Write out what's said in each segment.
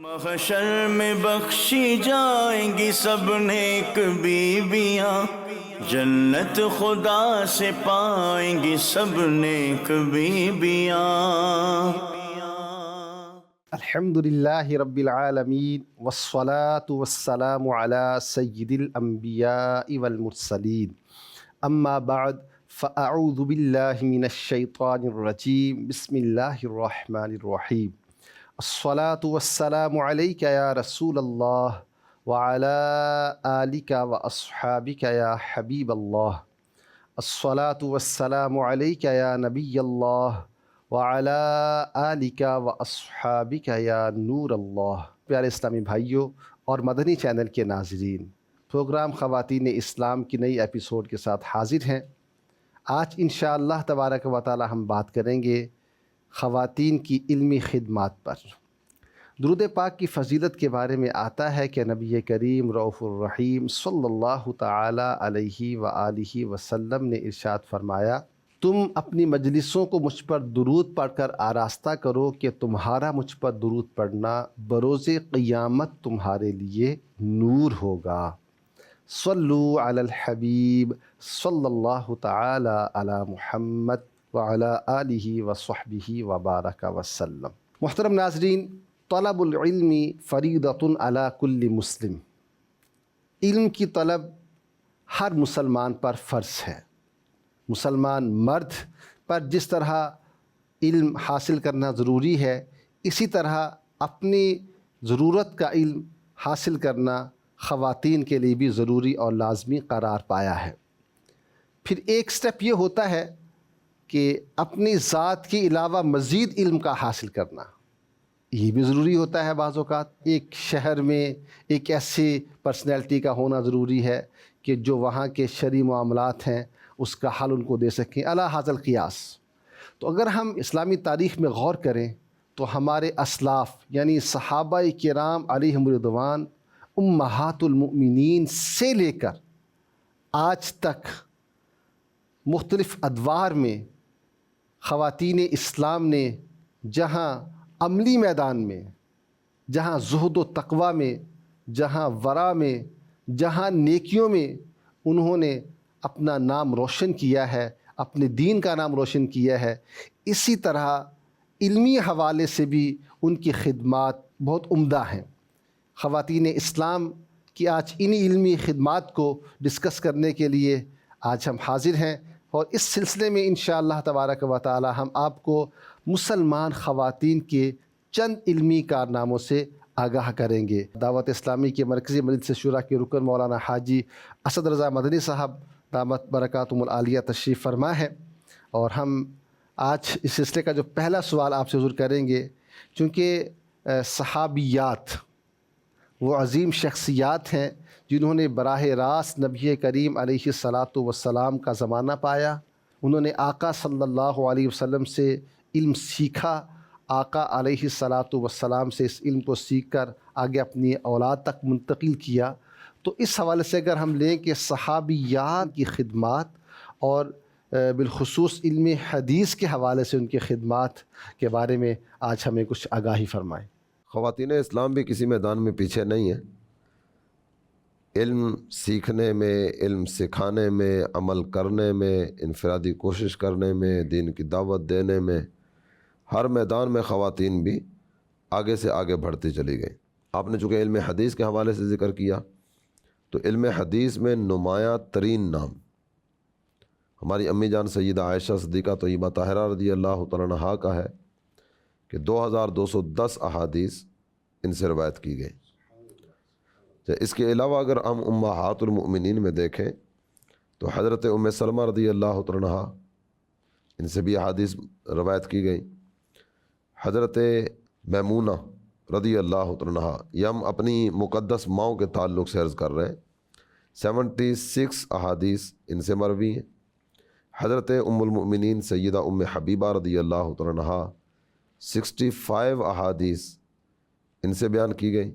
محشر میں بخشی جائیں گی سب نیک بیویاں، جنت خدا سے پائیں گی سب نیک بیویاں۔ الحمدللہ رب العالمین والصلاة والسلام علی سید الانبیاء والمرسلین، اما بعد فاعوذ باللہ من الشیطان الرجیم، بسم اللہ الرحمن الرحیم۔ الصلاة والسلام علیک یا رسول اللہ وعلی آلک واصحابک یا حبیب اللہ۔ الصلاة والسلام علیک یا نبی اللہ وعلی آلک واصحابک یا نور اللہ۔ پیارے اسلامی بھائیوں اور مدنی چینل کے ناظرین، پروگرام خواتین اسلام کی نئی ایپیسوڈ کے ساتھ حاضر ہیں۔ آج انشاءاللہ تبارک و تعالی ہم بات کریں گے خواتین کی علمی خدمات پر۔ درود پاک کی فضیلت کے بارے میں آتا ہے کہ نبی کریم رؤوف الرحیم صلی اللہ تعالی علیہ وآلہ وسلم نے ارشاد فرمایا، تم اپنی مجلسوں کو مجھ پر درود پڑھ کر آراستہ کرو کہ تمہارا مجھ پر درود پڑھنا بروز قیامت تمہارے لیے نور ہوگا۔ صلو علی الحبیب صلی اللہ تعالی علی محمد وعلی آلہ وصحبہ وبارک وسلم۔ محترم ناظرین، طلب العلم فریضۃ علی کل مسلم، علم کی طلب ہر مسلمان پر فرض ہے۔ مسلمان مرد پر جس طرح علم حاصل کرنا ضروری ہے، اسی طرح اپنی ضرورت کا علم حاصل کرنا خواتین کے لیے بھی ضروری اور لازمی قرار پایا ہے۔ پھر ایک سٹیپ یہ ہوتا ہے کہ اپنی ذات کے علاوہ مزید علم کا حاصل کرنا، یہ بھی ضروری ہوتا ہے۔ بعض اوقات ایک شہر میں ایک ایسی پرسنالٹی کا ہونا ضروری ہے کہ جو وہاں کے شرعی معاملات ہیں اس کا حل ان کو دے سکیں، علی ھذا القیاس۔ تو اگر ہم اسلامی تاریخ میں غور کریں تو ہمارے اسلاف یعنی صحابہ کرام علیہم رضوان، امہات المؤمنین سے لے کر آج تک مختلف ادوار میں خواتین اسلام نے جہاں عملی میدان میں، جہاں زہد و تقوی میں، جہاں ورع میں، جہاں نیکیوں میں انہوں نے اپنا نام روشن کیا ہے، اپنے دین کا نام روشن کیا ہے، اسی طرح علمی حوالے سے بھی ان کی خدمات بہت عمدہ ہیں۔ خواتین اسلام کی آج انہی علمی خدمات کو ڈسکس کرنے کے لیے آج ہم حاضر ہیں، اور اس سلسلے میں انشاءاللہ تبارک و تعالی ہم آپ کو مسلمان خواتین کے چند علمی کارناموں سے آگاہ کریں گے۔ دعوت اسلامی کے مرکزی مجلس شورا کے رکن مولانا حاجی اسد رضا مدنی صاحب دامت برکاتہم العالیہ تشریف فرما ہے، اور ہم آج اس سلسلے کا جو پہلا سوال آپ سے حضور کریں گے، چونکہ صحابیات وہ عظیم شخصیات ہیں جنہوں نے براہ راست نبی کریم علیہ الصلاۃ والسلام کا زمانہ پایا، انہوں نے آقا صلی اللہ علیہ وسلم سے علم سیکھا، آقا علیہ الصلاۃ والسلام سے اس علم کو سیکھ کر آگے اپنی اولاد تک منتقل کیا۔ تو اس حوالے سے اگر ہم لیں کہ صحابیات کی خدمات اور بالخصوص علم حدیث کے حوالے سے ان کی خدمات کے بارے میں آج ہمیں کچھ آگاہی فرمائیں۔ خواتین اسلام بھی کسی میدان میں پیچھے نہیں ہیں، علم سیکھنے میں، علم سکھانے میں، عمل کرنے میں، انفرادی کوشش کرنے میں، دین کی دعوت دینے میں، ہر میدان میں خواتین بھی آگے سے آگے بڑھتی چلی گئیں۔ آپ نے چونکہ علم حدیث کے حوالے سے ذکر کیا، تو علم حدیث میں نمایاں ترین نام ہماری امی جان سیدہ عائشہ صدیقہ طیبہ طاہرہ رضی اللہ تعالیٰ عنہا کا ہے کہ 2210 احادیث ان سے روایت کی گئی۔ اس کے علاوہ اگر ہم امہات المؤمنین میں دیکھیں تو حضرت ام سلمہ رضی اللہ تعالیٰ عنہا، ان سے بھی احادیث روایت کی گئی۔ حضرت میمونہ رضی اللہ تعالیٰ عنہا، یہ ہم اپنی مقدس ماؤں کے تعلق سے عرض کر رہے ہیں، 76 احادیث ان سے مروی ہیں۔ حضرت ام المؤمنین سیدہ ام حبیبہ رضی اللہ تعالیٰ عنہا، 65 احادیث ان سے بیان کی گئی۔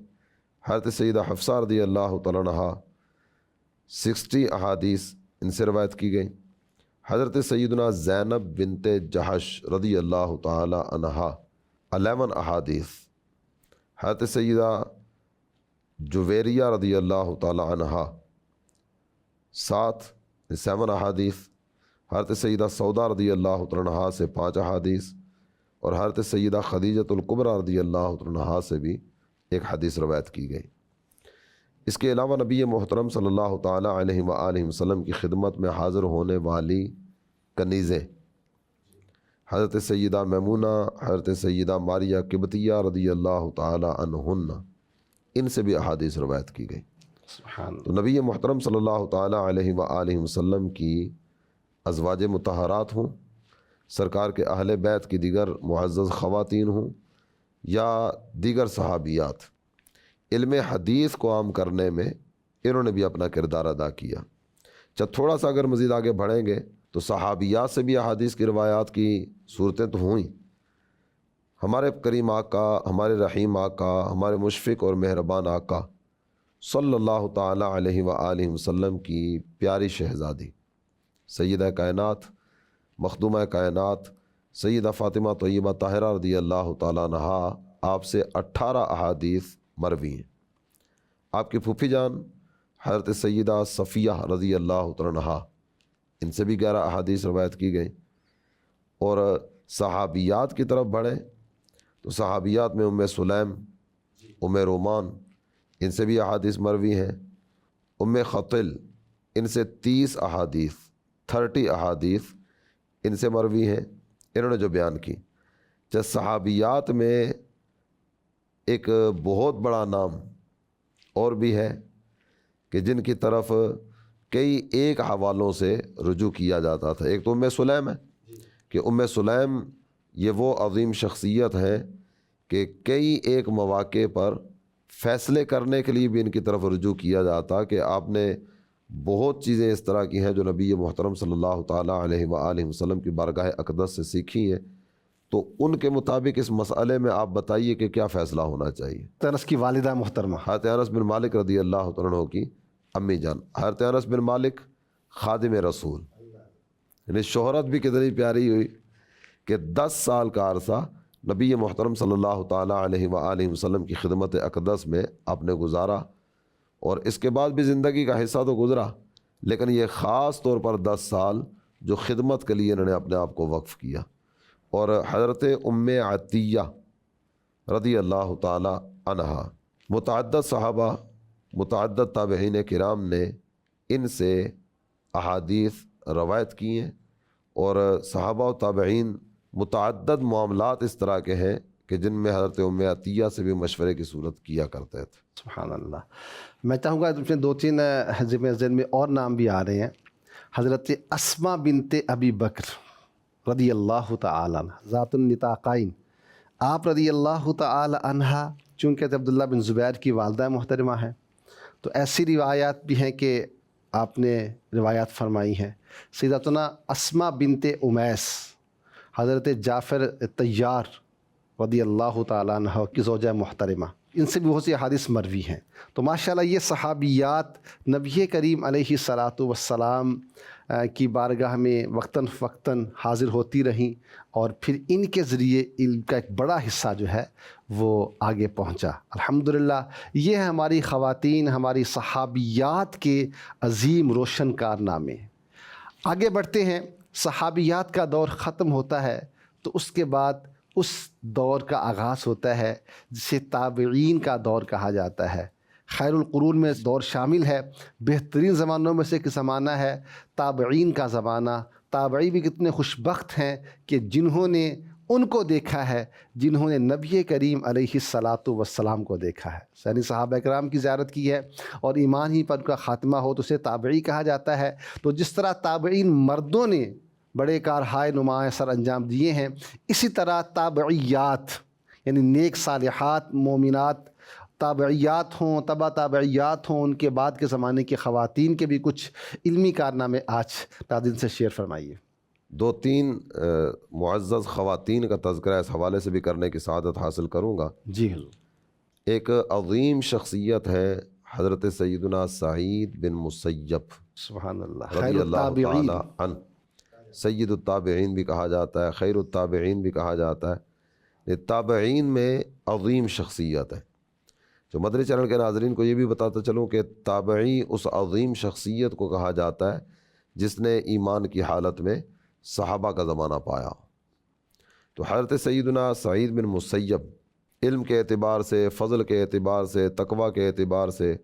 حضرت سیدہ حفصہ رضی اللہ تعالیٰ عنہا، 60 احادیث ان سے روایت کی گئی۔ حضرت سیدنا زینب بنت جہش رضی اللہ تعالی عنہا 11 احادیث، حضرت سیدہ جویریہ رضی اللہ تعالی عنہا 7 احادیث، حضرت سیدہ سودا رضی اللہ تعالی عنہا سے 5 احادیث، اور حضرت سیدہ خدیجۃ الکبریٰ رضی اللہ تعالی عنہا سے بھی ایک حدیث روایت کی گئی۔ اس کے علاوہ نبی محترم صلی اللہ تعالی علیہ وآلہ وسلم کی خدمت میں حاضر ہونے والی کنیزیں حضرت سیدہ میمونہ، حضرت سیدہ ماریہ قبطیہ رضی اللہ تعالی عنہن، ان سے بھی احادیث روایت کی گئی۔ سبحان تو نبی محترم صلی اللہ تعالی علیہ وآلہ وسلم کی ازواج مطہرات ہوں، سرکار کے اہل بیت کی دیگر معزز خواتین ہوں، یا دیگر صحابیات، علم حدیث کو عام کرنے میں انہوں نے بھی اپنا کردار ادا کیا۔ جب تھوڑا سا اگر مزید آگے بڑھیں گے تو صحابیات سے بھی احادیث کی روایات کی صورتیں تو ہوئیں۔ ہمارے کریم آقا، ہمارے رحیم آقا، ہمارے مشفق اور مہربان آقا صلی اللہ تعالی علیہ وآلہ وسلم کی پیاری شہزادی سیدہ کائنات، مخدومہ کائنات سیدہ فاطمہ طیبہ طاہرہ رضی اللہ تعالیٰ عنہا، آپ سے 18 احادیث مروی ہیں۔ آپ کی پھوپھی جان حضرت سیدہ صفیہ رضی اللہ تعالیٰ عنہا، ان سے بھی 11 احادیث روایت کی گئیں۔ اور صحابیات کی طرف بڑھیں تو صحابیات میں ام سلیم، ام رومان، ان سے بھی احادیث مروی ہیں۔ ام خطل، ان سے 30 احادیث 30 احادیث ان سے مروی ہیں، انہوں نے جو بیان کی۔ جب صحابیات میں ایک بہت بڑا نام اور بھی ہے کہ جن کی طرف کئی ایک حوالوں سے رجوع کیا جاتا تھا۔ ایک تو ام سلیم ہے کہ ام سلیم یہ وہ عظیم شخصیت ہے کہ کئی ایک مواقع پر فیصلے کرنے کے لیے بھی ان کی طرف رجوع کیا جاتا کہ آپ نے بہت چیزیں اس طرح کی ہیں جو نبی محترم صلی اللہ تعالیٰ علیہ وآلہ وسلم کی بارگاہ اقدس سے سیکھی ہیں، تو ان کے مطابق اس مسئلے میں آپ بتائیے کہ کیا فیصلہ ہونا چاہیے۔ انس کی والدہ محترمہ حضرت انس بن مالک رضی اللہ تعالیٰ عنہ کی امی جان، حضرت انس بن مالک خادم رسول، یعنی شہرت بھی کتنی پیاری ہوئی کہ 10 سال کا عرصہ نبی محترم صلی اللہ تعالیٰ علیہ وآلہ وسلم کی خدمت اقدس میں آپ نے گزارا، اور اس کے بعد بھی زندگی کا حصہ تو گزرا، لیکن یہ خاص طور پر 10 سال جو خدمت کے لیے انہوں نے اپنے آپ کو وقف کیا۔ اور حضرت ام عطیہ رضی اللہ تعالی عنہا، متعدد صحابہ، متعدد تابعین کرام نے ان سے احادیث روایت کی ہیں، اور صحابہ و تابعین متعدد معاملات اس طرح کے ہیں کہ جن میں حضرت ام عطیہ سے بھی مشورے کی صورت کیا کرتے تھے۔ سبحان اللہ۔ میں چاہوں گا تم سے 2-3 ذہن میں اور نام بھی آ رہے ہیں۔ حضرت اسما بنت ابی بکر رضی اللہ تعالی عنہ، ذات النطاقین، آپ رضی اللہ تعالی عنہ چونکہ عبداللہ بن زبیر کی والدہ محترمہ ہیں، تو ایسی روایات بھی ہیں کہ آپ نے روایات فرمائی ہیں۔ سیدتنا اسما بنت امیس، حضرت جعفر طیار رضی اللہ تعالیٰ عنہ کی زوجہ محترمہ، ان سے بھی بہت سی احادیث مروی ہیں۔ تو ماشاءاللہ یہ صحابیات نبی کریم علیہ الصلاۃ والسلام کی بارگاہ میں وقتاً فوقتاً حاضر ہوتی رہیں، اور پھر ان کے ذریعے علم کا ایک بڑا حصہ جو ہے وہ آگے پہنچا۔ الحمدللہ یہ ہے ہماری خواتین، ہماری صحابیات کے عظیم روشن کارنامے۔ آگے بڑھتے ہیں، صحابیات کا دور ختم ہوتا ہے تو اس کے بعد اس دور کا آغاز ہوتا ہے جسے تابعین کا دور کہا جاتا ہے۔ خیر القرون میں دور شامل ہے، بہترین زمانوں میں سے ایک زمانہ ہے تابعین کا زمانہ۔ تابعی بھی کتنے خوش بخت ہیں کہ جنہوں نے ان کو دیکھا ہے جنہوں نے نبی کریم علیہ الصلاۃ والسلام کو دیکھا ہے، یعنی صحابہ کرام کی زیارت کی ہے اور ایمان ہی پر ان کا خاتمہ ہو تو اسے تابعی کہا جاتا ہے۔ تو جس طرح تابعین مردوں نے بڑے کارہائے نمایاں سر انجام دیے ہیں، اسی طرح تابعیات یعنی نیک صالحات مومنات تابعیات ہوں، تبع تابعیات ہوں، ان کے بعد کے زمانے کی خواتین کے بھی کچھ علمی کارنامے آج ناظرین سے شیئر فرمائیے۔ 2-3 معزز خواتین کا تذکرہ اس حوالے سے بھی کرنے کی سعادت حاصل کروں گا۔ جی حضور۔ ایک عظیم شخصیت ہے حضرت سیدنا سعید بن مسیب سبحان اللہ، رضی خیر اللہ التابعین۔ تعالی عنہ، سید التابعین بھی کہا جاتا ہے، خیر التابعین بھی کہا جاتا ہے۔ یہ تابعین میں عظیم شخصیت ہے. جو مدنی چینل کے ناظرین کو یہ بھی بتاتا چلوں کہ تابعی اس عظیم شخصیت کو کہا جاتا ہے جس نے ایمان کی حالت میں صحابہ کا زمانہ پایا. تو حضرت سیدنا سعید بن مسیب علم کے اعتبار سے، فضل کے اعتبار سے، تقوی کے اعتبار سے،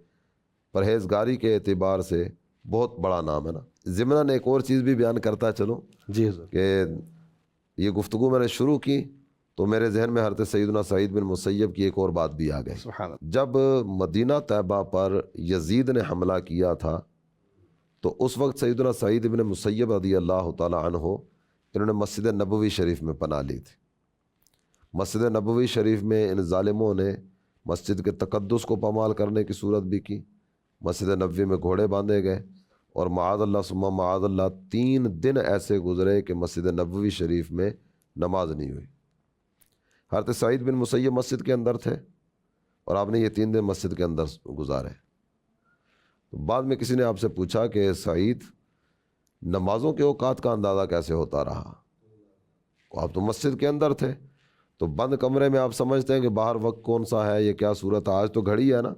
پرہیزگاری کے اعتبار سے بہت بڑا نام ہے نا. ضمناً ایک اور چیز بھی بیان کرتا چلوں جی حضور. کہ یہ گفتگو میں نے شروع کی تو میرے ذہن میں حضرت سیدنا سعید بن مسیب کی ایک اور بات بھی آ گئی. سبحان اللہ. جب مدینہ طیبہ پر یزید نے حملہ کیا تھا تو اس وقت سیدنا سعید بن مسیب رضی اللہ تعالی عنہ انہوں نے مسجد نبوی شریف میں پناہ لی تھی. مسجد نبوی شریف میں ان ظالموں نے مسجد کے تقدس کو پامال کرنے کی صورت بھی کی. مسجد نبوی میں گھوڑے باندھے گئے اور معاذ اللہ ثم معاذ اللہ 3 دن ایسے گزرے کہ مسجد نبوی شریف میں نماز نہیں ہوئی. حضرت سعید بن مسیب مسجد کے اندر تھے اور آپ نے یہ 3 دن مسجد کے اندر گزارے. تو بعد میں کسی نے آپ سے پوچھا کہ سعید نمازوں کے اوقات کا اندازہ کیسے ہوتا رہا؟ آپ تو مسجد کے اندر تھے، تو بند کمرے میں آپ سمجھتے ہیں کہ باہر وقت کون سا ہے، یہ کیا صورت ہے. آج تو گھڑی ہے نا،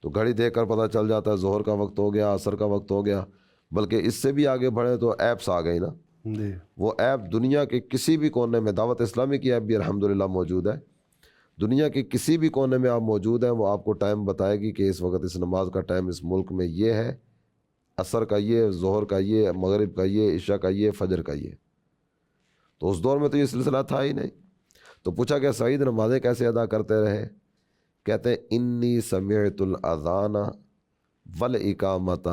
تو گھڑی دیکھ کر پتہ چل جاتا ہے ظہر کا وقت ہو گیا، عصر کا وقت ہو گیا. بلکہ اس سے بھی آگے بڑھے تو ایپس آ گئی نا. جی. وہ ایپ دنیا کے کسی بھی کونے میں، دعوت اسلامی کی ایپ بھی الحمدللہ موجود ہے، دنیا کے کسی بھی کونے میں آپ موجود ہیں، وہ آپ کو ٹائم بتائے گی کہ اس وقت اس نماز کا ٹائم اس ملک میں یہ ہے، عصر کا یہ، ظہر کا یہ، مغرب کا یہ، عشاء کا یہ، فجر کا یہ. تو اس دور میں تو یہ سلسلہ تھا ہی نہیں. تو پوچھا کہ سعید نمازیں کیسے ادا کرتے رہے؟ کہتے ہیں انی سمعت الاذان والاقامۃ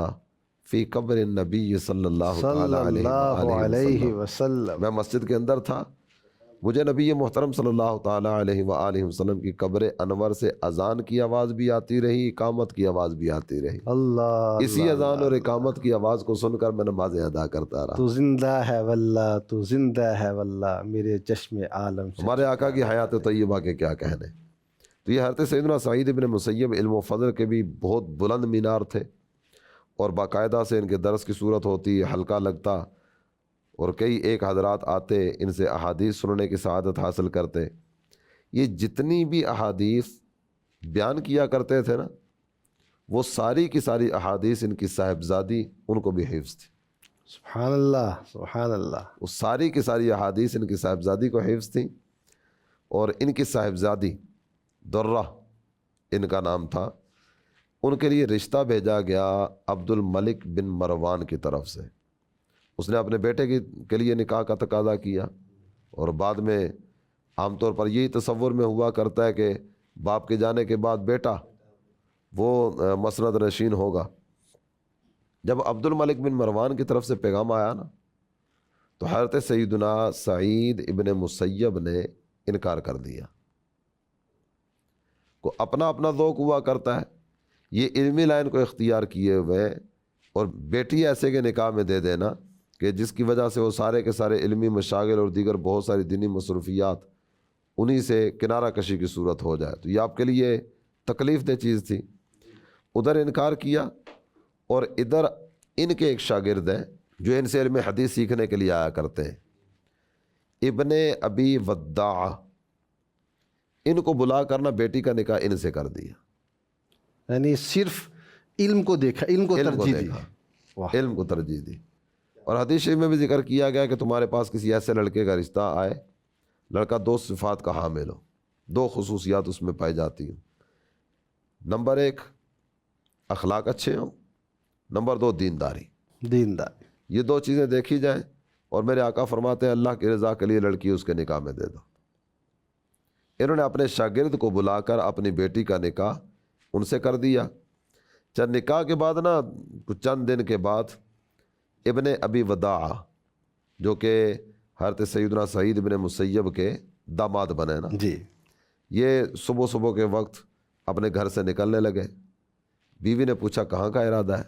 فی قبر النبی صلی اللہ تعالی علیہ وسلم. میں مسجد کے اندر تھا، مجھے نبی محترم صلی اللہ تعالی علیہ وآلہ وسلم کی قبر انور سے اذان کی آواز بھی آتی رہی، اقامت کی آواز بھی آتی رہی. اللہ. اسی اذان اور اقامت کی آواز کو سن کر میں نمازیں ادا کرتا رہا. تو زندہ ہے واللہ، تو زندہ ہے واللہ، میرے چشم عالم سے. ہمارے آقا کی حیات طیبہ کے کیا کہنے. تو یہ حضرت سیدنا سعید بن مسیب علم و فضل کے بھی بہت بلند مینار تھے اور باقاعدہ سے ان کے درس کی صورت ہوتی، حلقہ لگتا اور کئی ایک حضرات آتے ان سے احادیث سننے کی سعادت حاصل کرتے. یہ جتنی بھی احادیث بیان کیا کرتے تھے نا، وہ ساری کی ساری احادیث ان کی صاحبزادی ان کو بھی حفظ تھی. سبحان اللہ، سبحان اللہ. وہ ساری کی ساری احادیث ان کی صاحبزادی کو حفظ تھیں. اور ان کی صاحبزادی درہ ان کا نام تھا، ان کے لیے رشتہ بھیجا گیا عبد الملک بن مروان کی طرف سے. اس نے اپنے بیٹے کے لیے نکاح کا تقاضا کیا اور بعد میں عام طور پر یہی تصور میں ہوا کرتا ہے کہ باپ کے جانے کے بعد بیٹا وہ مسند نشین ہوگا. جب عبد الملک بن مروان کی طرف سے پیغام آیا نا، تو حضرت سیدنا سعید ابن مسیب نے انکار کر دیا. کو اپنا اپنا ذوق ہوا کرتا ہے، یہ علمی لائن کو اختیار کیے ہوئے اور بیٹی ایسے کے نکاح میں دے دینا کہ جس کی وجہ سے وہ سارے کے سارے علمی مشاغل اور دیگر بہت ساری دینی مصروفیات انہی سے کنارہ کشی کی صورت ہو جائے، تو یہ آپ کے لیے تکلیف دہ چیز تھی. ادھر انکار کیا اور ادھر ان کے ایک شاگرد ہیں جو ان سے علم حدیث سیکھنے کے لیے آیا کرتے ہیں، ابن ابی وداع، ان کو بلا کرنا بیٹی کا نکاح ان سے کر دیا. یعنی صرف علم کو دیکھا، علم کو ترجیح دی. علم کو ترجیح دی. اور حدیث شریف میں بھی ذکر کیا گیا کہ تمہارے پاس کسی ایسے لڑکے کا رشتہ آئے، لڑکا 2 صفات کا حامل ہو، 2 خصوصیات اس میں پائی جاتی ہیں. نمبر 1 اخلاق اچھے ہوں، نمبر 2 دینداری. یہ 2 چیزیں دیکھی جائیں اور میرے آقا فرماتے ہیں اللہ کی رضا کے لیے لڑکی اس کے نکاح میں دے دو. انہوں نے اپنے شاگرد کو بلا کر اپنی بیٹی کا نکاح ان سے کر دیا. چند نکاح کے بعد نا کچھ چند دن کے بعد ابن ابی وداع جو کہ حضرت سیدنا سعید بن مسیب کے داماد بنے نا جی، یہ صبح صبح کے وقت اپنے گھر سے نکلنے لگے. بیوی نے پوچھا کہاں کا ارادہ ہے؟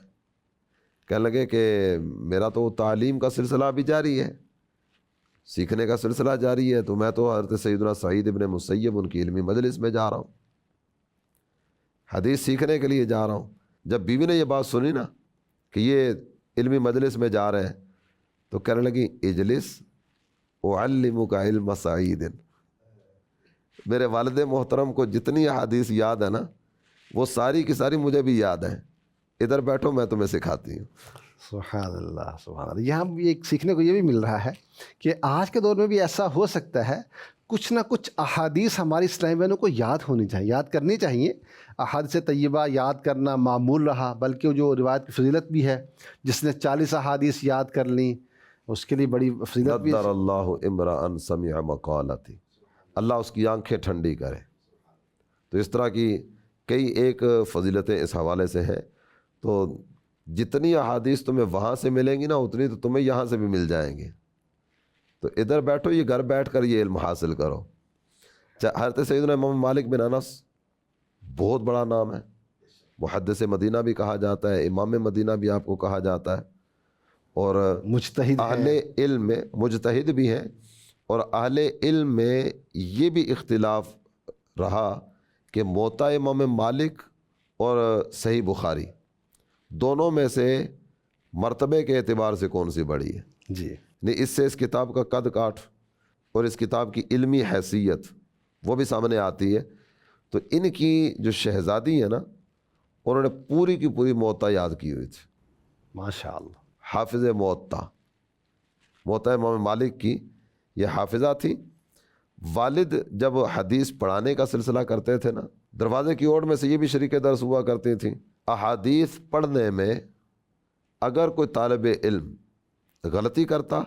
کہنے لگے کہ میرا تو تعلیم کا سلسلہ بھی جاری ہے، سیکھنے کا سلسلہ جاری ہے، تو میں تو حضرت سیدنا سعید ابن مسیب ان کی علمی مجلس میں جا رہا ہوں، حدیث سیکھنے کے لیے جا رہا ہوں. جب بیوی نے یہ بات سنی نا کہ یہ علمی مجلس میں جا رہے ہیں، تو کہنے لگی اجلس اعلمک علم سعید، میرے والد محترم کو جتنی احادیث یاد ہے نا وہ ساری کی ساری مجھے بھی یاد ہیں. ادھر بیٹھو میں تمہیں سکھاتی ہوں. سبحان اللہ سبحان اللہ. یہاں بھی ایک سیکھنے کو یہ بھی مل رہا ہے کہ آج کے دور میں بھی ایسا ہو سکتا ہے کچھ نہ کچھ احادیث ہماری اسلامی بہنوں کو یاد ہونی چاہیے، یاد کرنی چاہیے. احادیث طیبہ یاد کرنا معمول رہا، بلکہ جو روایت کی فضیلت بھی ہے، جس نے 40 احادیث یاد کر لیں اس کے لیے بڑی فضیلت بھی. نضر اللہ امرأ سمع مقالتی، اللہ اس کی آنکھیں ٹھنڈی کرے. تو اس طرح کی کئی ایک فضیلتیں اس حوالے سے ہیں. تو جتنی احادیث تمہیں وہاں سے ملیں گی نا اتنی تو تمہیں یہاں سے بھی مل جائیں گے. تو ادھر بیٹھو، یہ گھر بیٹھ کر یہ علم حاصل کرو. حضرت سیدنا امام مالک بن انس بہت بڑا نام ہے، محدث مدینہ بھی کہا جاتا ہے، امام مدینہ بھی آپ کو کہا جاتا ہے. اور مجتہد اہل علم میں مجتہد بھی ہیں. اور اہل علم میں یہ بھی اختلاف رہا کہ موطا امام مالک اور صحیح بخاری دونوں میں سے مرتبے کے اعتبار سے کون سی بڑی ہے. جی نہیں، اس سے اس کتاب کا قد کاٹ اور اس کتاب کی علمی حیثیت وہ بھی سامنے آتی ہے. تو ان کی جو شہزادی ہے نا انہوں نے پوری کی پوری موطا یاد کی ہوئی تھی. ماشاء اللہ. حافظ موطا امام مالک کی یہ حافظہ تھی. والد جب حدیث پڑھانے کا سلسلہ کرتے تھے نا دروازے کی اوٹ میں سے یہ بھی شریک درس ہوا کرتی تھیں. احادیث پڑھنے میں اگر کوئی طالب علم غلطی کرتا،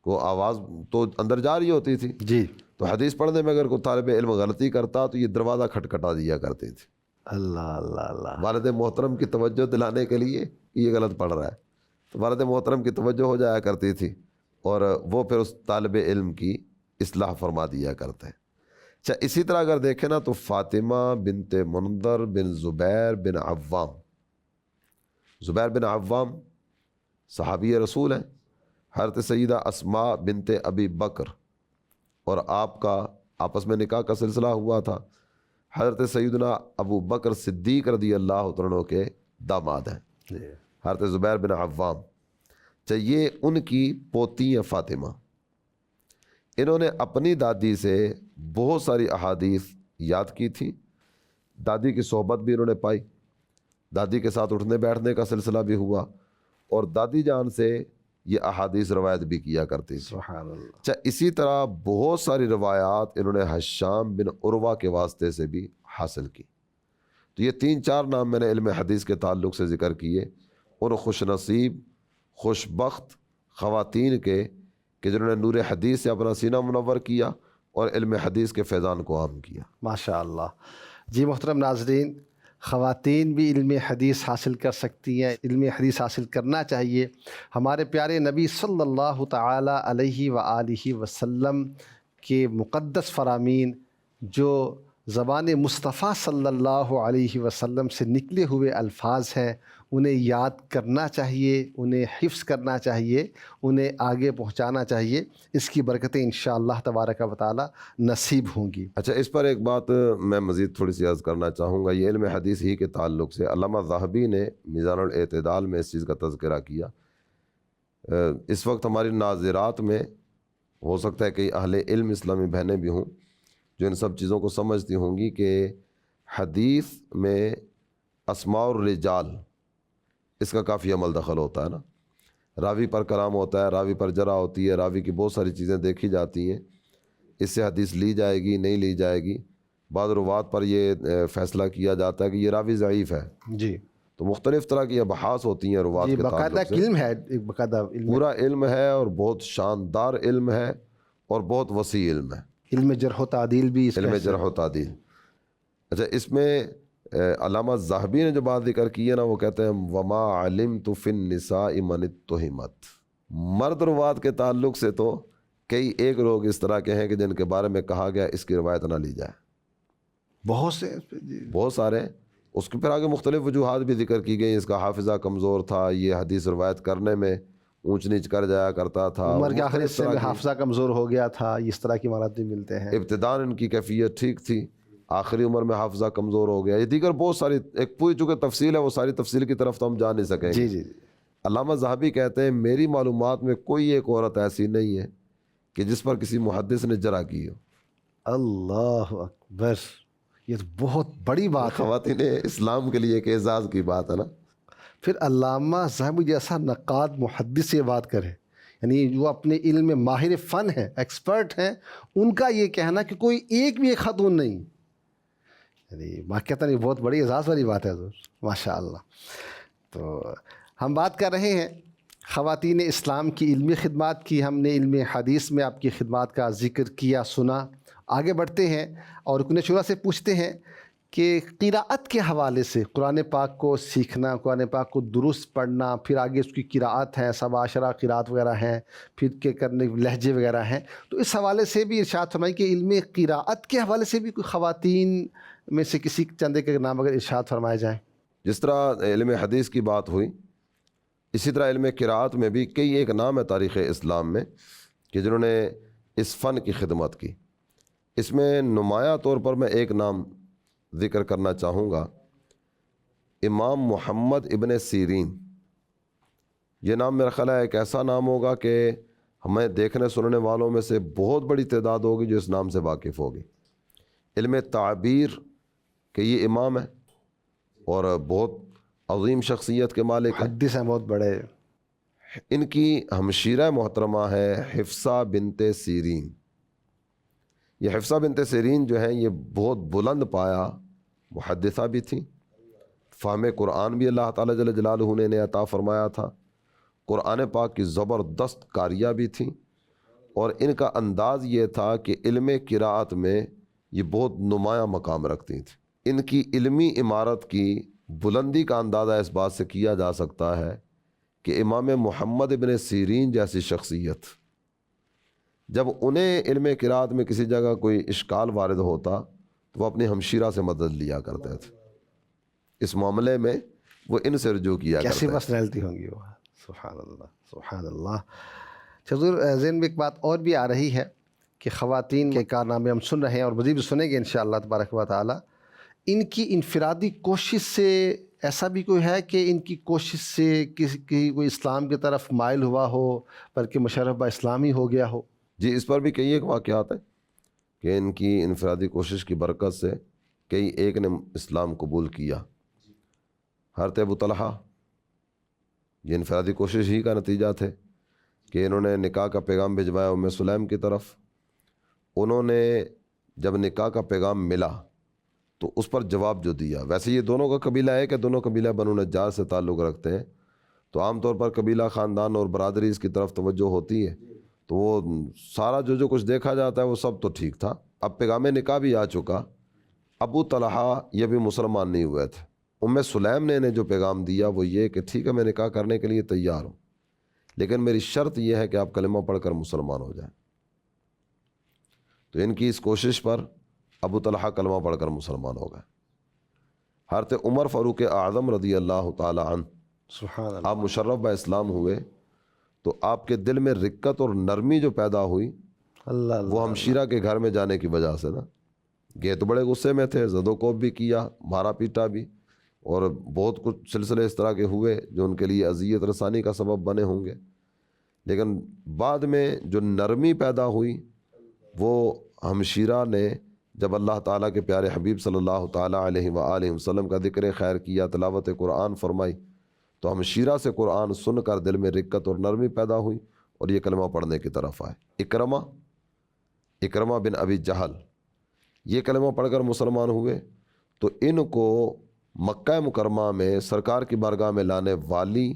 کو آواز تو اندر جا رہی ہوتی تھی، جی تو حدیث پڑھنے میں اگر کوئی طالب علم غلطی کرتا تو یہ دروازہ کھٹکھٹا دیا کرتی تھی اللہ اللہ اللہ. والد محترم کی توجہ دلانے کے لیے کہ یہ غلط پڑھ رہا ہے. تو والد محترم کی توجہ ہو جایا کرتی تھی اور وہ پھر اس طالب علم کی اصلاح فرما دیا کرتے. اچھا، اسی طرح اگر دیکھیں نا تو فاطمہ بنت منذر بن زبیر بن عوام، زبیر بن عوام صحابی رسول ہیں. حضرت سیدہ اسماء بنت ابی بکر اور آپ کا آپس میں نکاح کا سلسلہ ہوا تھا. حضرت سیدنا ابو بکر صدیق رضی اللہ عنہ کے داماد ہیں حضرت زبیر بن عوام. چاہیے ان کی پوتی ہیں فاطمہ. انہوں نے اپنی دادی سے بہت ساری احادیث یاد کی تھی. دادی کی صحبت بھی انہوں نے پائی، دادی کے ساتھ اٹھنے بیٹھنے کا سلسلہ بھی ہوا اور دادی جان سے یہ احادیث روایت بھی کیا کرتی تھی. سبحان اللہ. اچھا، اسی طرح بہت ساری روایات انہوں نے حشام بن عروہ کے واسطے سے بھی حاصل کی. تو یہ 3-4 نام میں نے علم حدیث کے تعلق سے ذکر کیے ان خوش نصیب خوش بخت خواتین کے کہ جنہوں نے نور حدیث سے اپنا سینہ منور کیا اور علم حدیث کے فیضان کو عام کیا. ماشاء اللہ. جی محترم ناظرین، خواتین بھی علم حدیث حاصل کر سکتی ہیں، علم حدیث حاصل کرنا چاہیے. ہمارے پیارے نبی صلی اللہ تعالی علیہ وآلہ وسلم کے مقدس فرامین جو زبان مصطفیٰ صلی اللہ علیہ وسلم سے نکلے ہوئے الفاظ ہیں انہیں یاد کرنا چاہیے، انہیں حفظ کرنا چاہیے، انہیں آگے پہنچانا چاہیے. اس کی برکتیں انشاءاللہ تبارک و تعالی نصیب ہوں گی. اچھا، اس پر ایک بات میں مزید تھوڑی سی عرض کرنا چاہوں گا. یہ علم حدیث ہی کے تعلق سے علامہ ذہبی نے میزان الاعتدال میں اس چیز کا تذکرہ کیا. اس وقت ہماری ناظرات میں ہو سکتا ہے کہ اہل علم اسلامی بہنیں بھی ہوں جو ان سب چیزوں کو سمجھتی ہوں گی کہ حدیث میں اسماء الرجال اس کا کافی عمل دخل ہوتا ہے نا. راوی پر کلام ہوتا ہے، راوی پر جرح ہوتی ہے، راوی کی بہت ساری چیزیں دیکھی جاتی ہیں. اس سے حدیث لی جائے گی نہیں لی جائے گی. بعض روات پر یہ فیصلہ کیا جاتا ہے کہ یہ راوی ضعیف ہے. جی، تو مختلف طرح کی ابحاث ہوتی ہیں روات جی کے باقاعدہ تعلق سے. علم ہے، ایک باقاعدہ علم، پورا علم ہے اور بہت شاندار علم ہے اور بہت وسیع علم ہے. علم جرح و تعدیل بھی اس علم کا جرح و تعدیل. اچھا، اس میں علامہ ذہبی نے جو بات ذکر کی ہے نا وہ کہتے ہیں وما علمت فی النساء من اتہمت. مرد روات کے تعلق سے تو کئی ایک لوگ اس طرح کے ہیں کہ جن کے بارے میں کہا گیا اس کی روایت نہ لی جائے. بہت سے بہت سارے ہیں. اس کے پھر آگے مختلف وجوہات بھی ذکر کی گئی. اس کا حافظہ کمزور تھا، یہ حدیث روایت کرنے میں اونچ نیچ کر جایا کرتا تھا، عمر کے آخر مختلف سے طرح کی حافظہ کمزور ہو گیا تھا، اس طرح کی مراتب ملتے ہیں. ابتداءً ان کی کیفیت ٹھیک تھی، آخری عمر میں حافظہ کمزور ہو گیا. یہ دیگر بہت ساری ایک پوری چونکہ تفصیل ہے، وہ ساری تفصیل کی طرف تو ہم جا نہیں سکیں گے. جی جی جی. علامہ ذہبی کہتے ہیں میری معلومات میں کوئی ایک عورت ایسی نہیں ہے کہ جس پر کسی محدث نے جرح کی ہو. اللہ اکبر، یہ تو بہت بڑی بات ہے۔ خواتین اسلام کے لیے ایک اعزاز کی بات ہے نا۔ پھر علامہ ذہبی جیسا نقاد محدث یہ بات کرے، یعنی جو اپنے علم میں ماہر فن ہیں، ایکسپرٹ ہیں، ان کا یہ کہنا کہ کوئی ایک بھی ایک خاتون نہیں، یعنی واقعتاً یہ بہت بڑی اعزاز والی بات ہے حضور، ماشاء اللہ۔ تو ہم بات کر رہے ہیں خواتین اسلام کی علمی خدمات کی، ہم نے علم حدیث میں آپ کی خدمات کا ذکر کیا، سنا۔ آگے بڑھتے ہیں اور رکن شورا سے پوچھتے ہیں کہ قراءت کے حوالے سے قرآن پاک کو سیکھنا، قرآن پاک کو درست پڑھنا، پھر آگے اس کی قراءت ہیں، 17 قراءت وغیرہ ہیں، پھر کے کرنے لہجے وغیرہ ہیں، تو اس حوالے سے بھی ارشاد فرمائیں کہ علم قراءت کے حوالے سے بھی کوئی خواتین میں سے کسی چندے کے نام اگر ارشاد فرمائے جائیں۔ جس طرح علم حدیث کی بات ہوئی، اسی طرح علم قراءت میں بھی کئی ایک نام ہے تاریخ اسلام میں کہ جنہوں نے اس فن کی خدمت کی۔ اس میں نمایاں طور پر میں ایک نام ذکر کرنا چاہوں گا، امام محمد ابن سیرین۔ یہ نام میرا خیال ہے ایک ایسا نام ہوگا کہ ہمیں دیکھنے سننے والوں میں سے بہت بڑی تعداد ہوگی جو اس نام سے واقف ہوگی۔ علم تعبیر کے یہ امام ہے اور بہت عظیم شخصیت کے مالک ہیں۔ محدث ہیں بہت بڑے۔ ان کی ہمشیرہ محترمہ ہے حفصہ بنت سیرین۔ یہ حفصہ بنت سیرین جو ہیں یہ بہت بلند پایا محدثہ بھی تھیں، فہم قرآن بھی اللہ تعالیٰ جل جلالہ نے انہیں عطا فرمایا تھا، قرآن پاک کی زبردست قاریہ بھی تھیں، اور ان کا انداز یہ تھا کہ علم قراءت میں یہ بہت نمایاں مقام رکھتی تھیں۔ ان کی علمی عمارت کی بلندی کا اندازہ اس بات سے کیا جا سکتا ہے کہ امام محمد ابن سیرین جیسی شخصیت جب انہیں علم قراءت میں کسی جگہ کوئی اشکال وارد ہوتا تو وہ اپنی ہمشیرہ سے مدد لیا کرتے تھے۔ اس معاملے میں وہ ان سے رجوع کیا کرتے کیسی تھے۔ پرسنالٹی ہوں گی وہ، سبحان اللہ سبحان اللہ۔ حضور ذہن میں ایک بات اور بھی آ رہی ہے کہ خواتین کے کارنامے ہم سن رہے ہیں اور مزید بھی سنیں گے انشاءاللہ تبارک و تعالی۔ ان کی انفرادی کوشش سے ایسا بھی کوئی ہے کہ ان کی کوشش سے کسی کوئی اسلام کی طرف مائل ہوا ہو بلکہ مشرف با اسلامی ہو گیا ہو؟ جی، اس پر بھی کئی ایک واقعات ہیں کہ ان کی انفرادی کوشش کی برکت سے کئی ایک نے اسلام قبول کیا۔ حضرت ابو طلحہ، یہ انفرادی کوشش ہی کا نتیجہ تھے کہ انہوں نے نکاح کا پیغام بھجوایا ام سلیم کی طرف۔ انہوں نے جب نکاح کا پیغام ملا تو اس پر جواب جو دیا، ویسے یہ دونوں کا قبیلہ ہے کہ دونوں قبیلہ بنو نجار سے تعلق رکھتے ہیں، تو عام طور پر قبیلہ، خاندان اور برادری اس کی طرف توجہ ہوتی ہے، تو وہ سارا جو کچھ دیکھا جاتا ہے وہ سب تو ٹھیک تھا۔ اب پیغام نکاح بھی آ چکا، ابو طلحہ یہ بھی مسلمان نہیں ہوئے تھے۔ ام سلیم نے انہیں جو پیغام دیا وہ یہ کہ ٹھیک ہے میں نکاح کرنے کے لیے تیار ہوں، لیکن میری شرط یہ ہے کہ آپ کلمہ پڑھ کر مسلمان ہو جائیں۔ تو ان کی اس کوشش پر ابو طلحہ کلمہ پڑھ کر مسلمان ہو گئے۔ حضرت عمر فاروق اعظم رضی اللہ تعالی عنہ، سبحان اللہ۔ آپ مشرف با اسلام ہوئے تو آپ کے دل میں رقت اور نرمی جو پیدا ہوئی اللہ اللہ۔ وہ ہمشیرہ کے گھر میں جانے کی وجہ سے نا، گئے تو بڑے غصے میں تھے، زد و کوب بھی کیا، مارا پیٹا بھی، اور بہت کچھ سلسلے اس طرح کے ہوئے جو ان کے لیے اذیت رسانی کا سبب بنے ہوں گے، لیکن بعد میں جو نرمی پیدا ہوئی وہ ہمشیرہ نے جب اللہ تعالیٰ کے پیارے حبیب صلی اللہ تعالیٰ علیہ وآلہ وسلم کا ذکر خیر کیا، تلاوت قرآن فرمائی، تو ہمشیرہ سے قرآن سن کر دل میں رقت اور نرمی پیدا ہوئی اور یہ کلمہ پڑھنے کی طرف آئے۔ اکرمہ بن ابی جہل یہ کلمہ پڑھ کر مسلمان ہوئے، تو ان کو مکہ مکرمہ میں سرکار کی بارگاہ میں لانے والی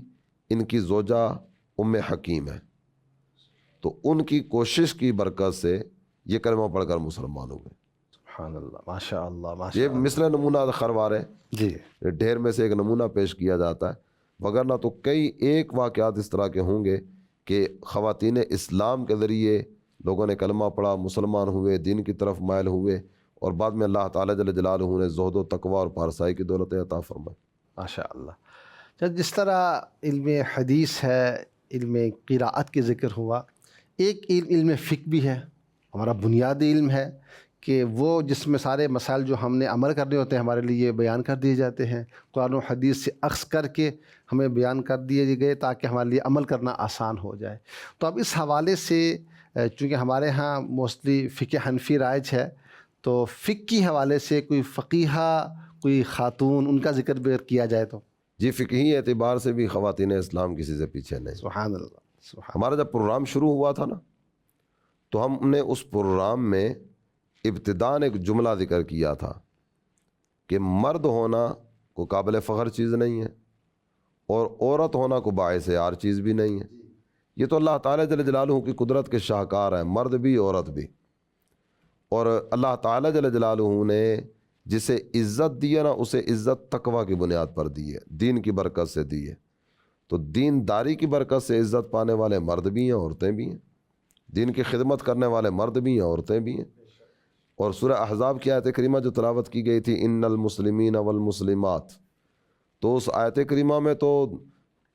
ان کی زوجہ ام حکیم ہے، تو ان کی کوشش کی برکت سے یہ کلمہ پڑھ کر مسلمان ہوئے۔ سبحان اللہ، ماشاء اللہ ماشاء یہ اللہ۔ مثل نمونہ خروار ہے، جی ڈھیر میں سے ایک نمونہ پیش کیا جاتا ہے، وگرنہ تو کئی ایک واقعات اس طرح کے ہوں گے کہ خواتین اسلام کے ذریعے لوگوں نے کلمہ پڑھا، مسلمان ہوئے، دین کی طرف مائل ہوئے، اور بعد میں اللہ تعالیٰ جل جلالہ نے زہد و تقوی اور پارسائی کی دولت عطا فرمائی۔ ماشاء اللہ۔ جس طرح علم حدیث ہے، علم قراءت کے ذکر ہوا، ایک علم فقہ بھی ہے، ہمارا بنیادی علم ہے کہ وہ جس میں سارے مسائل جو ہم نے عمل کرنے ہوتے ہیں ہمارے لیے بیان کر دیے جاتے ہیں، قرآن و حدیث سے اخذ کر کے ہمیں بیان کر دیے گئے تاکہ ہمارے لیے عمل کرنا آسان ہو جائے۔ تو اب اس حوالے سے چونکہ ہمارے ہاں موسٹلی فقہ حنفی رائج ہے، تو فقہ کے حوالے سے کوئی فقیہہ، کوئی خاتون، ان کا ذکر بھی کیا جائے تو؟ جی، فقہی اعتبار سے بھی خواتین اسلام کسی سے پیچھے نہیں۔ سبحان اللہ، سبحان ہمارا جب پروگرام شروع ہوا تھا نا، تو ہم نے اس پروگرام میں ابتداً ایک جملہ ذکر کیا تھا کہ مرد ہونا کو قابل فخر چیز نہیں ہے اور عورت ہونا کو باعث عار چیز بھی نہیں ہے۔ یہ تو اللہ تعالیٰ جل جلالہ کی قدرت کے شاہکار ہیں، مرد بھی عورت بھی۔ اور اللہ تعالیٰ جل جلالہ نے جسے عزت دی ہے نا، اسے عزت تقوی کی بنیاد پر دی ہے، دین کی برکت سے دی ہے۔ تو دین داری کی برکت سے عزت پانے والے مرد بھی ہیں، عورتیں بھی ہیں، دین کی خدمت کرنے والے مرد بھی ہیں، عورتیں بھی ہیں۔ اور سورہ احزاب کی آیت کریمہ جو تلاوت کی گئی تھی، ان المسلمین والمسلمات، تو اس آیت کریمہ میں تو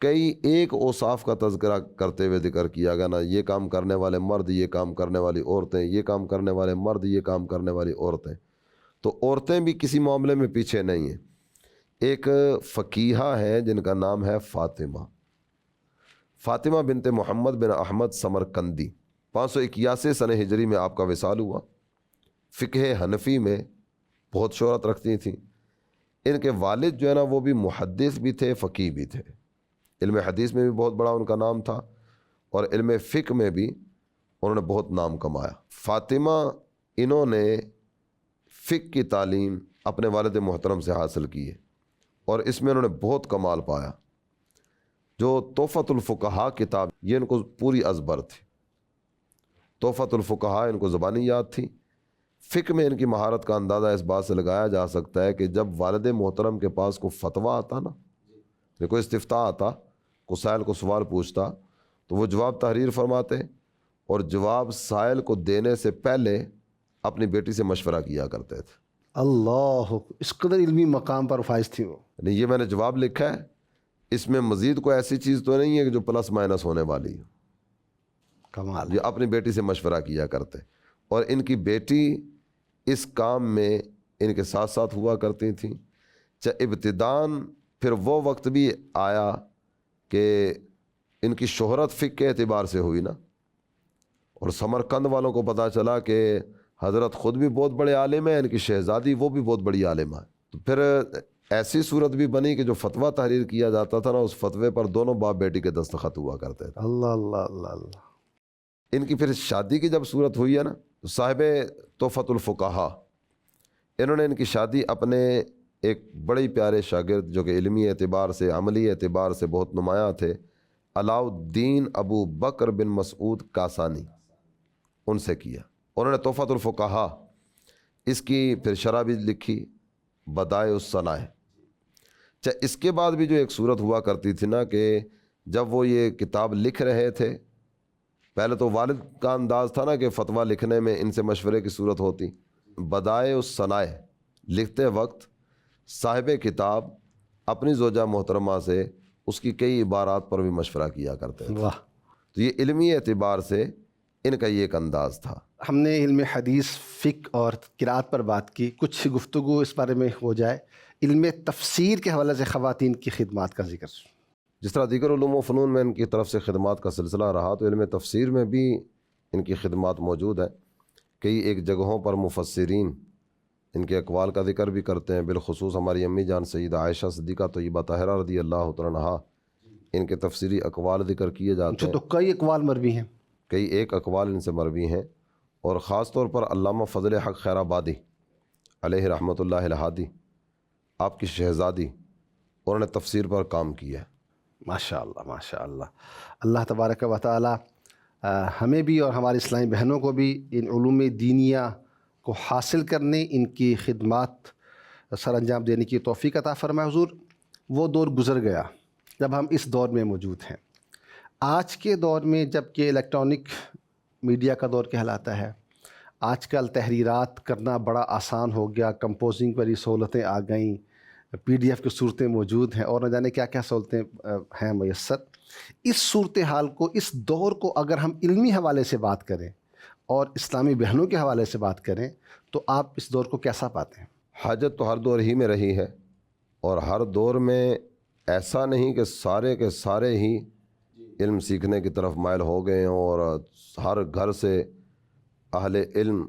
کئی ایک اوصاف کا تذکرہ کرتے ہوئے ذکر کیا گیا نا، یہ کام کرنے والے مرد، یہ کام کرنے والی عورتیں، یہ کام کرنے والے مرد، یہ کام کرنے والی عورتیں۔ تو عورتیں بھی کسی معاملے میں پیچھے نہیں ہیں۔ ایک فقیہہ ہے جن کا نام ہے فاطمہ بنت محمد بن احمد سمرقندی، 581 سنہ ہجری میں آپ کا وصال ہوا۔ فقہ حنفی میں بہت شہرت رکھتی تھیں۔ ان کے والد جو ہے نا، وہ بھی محدث بھی تھے، فقیہ بھی تھے۔ علم حدیث میں بھی بہت بڑا ان کا نام تھا اور علم فقہ میں بھی انہوں نے بہت نام کمایا۔ فاطمہ انہوں نے فقہ کی تعلیم اپنے والد محترم سے حاصل کی ہے اور اس میں انہوں نے بہت کمال پایا۔ جو تحفۃ الفقہاء کتاب، یہ ان کو پوری ازبر تھی۔ تحفۃ الفقہاء ان کو زبانی یاد تھی۔ فقہ میں ان کی مہارت کا اندازہ اس بات سے لگایا جا سکتا ہے کہ جب والد محترم کے پاس کوئی فتویٰ آتا نا، کوئی استفتاء آتا، کوئی سائل کو سوال پوچھتا، تو وہ جواب تحریر فرماتے اور جواب سائل کو دینے سے پہلے اپنی بیٹی سے مشورہ کیا کرتے تھے۔ اللہ، اس قدر علمی مقام پر فائز تھی وہ۔ یعنی یہ میں نے جواب لکھا ہے، اس میں مزید کوئی ایسی چیز تو نہیں ہے کہ جو پلس مائنس ہونے والی ہے۔ کمال۔ یہ اپنی بیٹی سے مشورہ کیا کرتے، اور ان کی بیٹی اس کام میں ان کے ساتھ ساتھ ہوا کرتی تھیں۔ چاہے ابتداً پھر وہ وقت بھی آیا کہ ان کی شہرت فقہ کے اعتبار سے ہوئی نا، اور سمرقند والوں کو پتہ چلا کہ حضرت خود بھی بہت بڑے عالم ہیں، ان کی شہزادی وہ بھی بہت بڑی عالمہ ہے۔ تو پھر ایسی صورت بھی بنی کہ جو فتویٰ تحریر کیا جاتا تھا نا، اس فتوے پر دونوں باپ بیٹی کے دستخط ہوا کرتے تھے۔ اللہ اللہ اللہ اللہ۔ ان کی پھر شادی کی جب صورت ہوئی ہے نا، تو صاحب تحفۃ الفقہاء، انہوں نے ان کی شادی اپنے ایک بڑے پیارے شاگرد جو کہ علمی اعتبار سے، عملی اعتبار سے بہت نمایاں تھے، علاء الدین ابو بکر بن مسعود کاسانی، ان سے کیا۔ انہوں نے تحفۃ الفقہاء، اس کی پھر شرح بھی لکھی، بدائع الصنائع۔ اس کے بعد بھی جو ایک صورت ہوا کرتی تھی نا، کہ جب وہ یہ کتاب لکھ رہے تھے، پہلے تو والد کا انداز تھا نا کہ فتویٰ لکھنے میں ان سے مشورے کی صورت ہوتی۔ بدائع الصنائع لکھتے وقت صاحب کتاب اپنی زوجہ محترمہ سے اس کی کئی عبارات پر بھی مشورہ کیا کرتے تھے۔ واہ۔ تو یہ علمی اعتبار سے ان کا یہ ایک انداز تھا۔ ہم نے علم حدیث، فقہ اور قرات پر بات کی، کچھ گفتگو اس بارے میں ہو جائے علم تفسیر کے حوالے سے خواتین کی خدمات کا ذکر۔ جس طرح دیگر علوم و فنون میں ان کی طرف سے خدمات کا سلسلہ رہا، تو علم تفسیر میں بھی ان کی خدمات موجود ہیں۔ کئی ایک جگہوں پر مفسرین ان کے اقوال کا ذکر بھی کرتے ہیں، بالخصوص ہماری امی جان سیدہ عائشہ صدیقہ طیبہ طاہرہ رضی اللہ تعالیٰ عنہا، ان کے تفسیری اقوال ذکر کیے جاتے ہیں۔ تو کئی اقوال مروی ہیں، کئی ایک اقوال ان سے مروی ہیں، اور خاص طور پر علامہ فضل حق خیر آبادی علیہ رحمۃ اللہ الہادی، آپ کی شہزادی، انہوں نے تفسیر پر کام کیا ہے۔ ماشاء اللہ ماشاء اللہ۔ اللہ تبارک و تعالی ہمیں بھی اور ہماری اسلامی بہنوں کو بھی ان علوم دینیہ کو حاصل کرنے، ان کی خدمات سر انجام دینے کی توفیق عطا فرمائے۔ حضور، وہ دور گزر گیا جب ہم اس دور میں موجود ہیں۔ آج کے دور میں جب کہ الیکٹرانک میڈیا کا دور کہلاتا ہے، آج کل تحریرات کرنا بڑا آسان ہو گیا، کمپوزنگ والی سہولتیں آ گئیں، PDF کی صورتیں موجود ہیں، اور نہ جانے کیا کیا سہولتیں ہیں میسر۔ اس صورتحال کو، اس دور کو اگر ہم علمی حوالے سے بات کریں اور اسلامی بہنوں کے حوالے سے بات کریں تو آپ اس دور کو کیسا پاتے ہیں؟ حاجت تو ہر دور ہی میں رہی ہے، اور ہر دور میں ایسا نہیں کہ سارے کے سارے ہی علم سیکھنے کی طرف مائل ہو گئے ہیں، اور ہر گھر سے اہل علم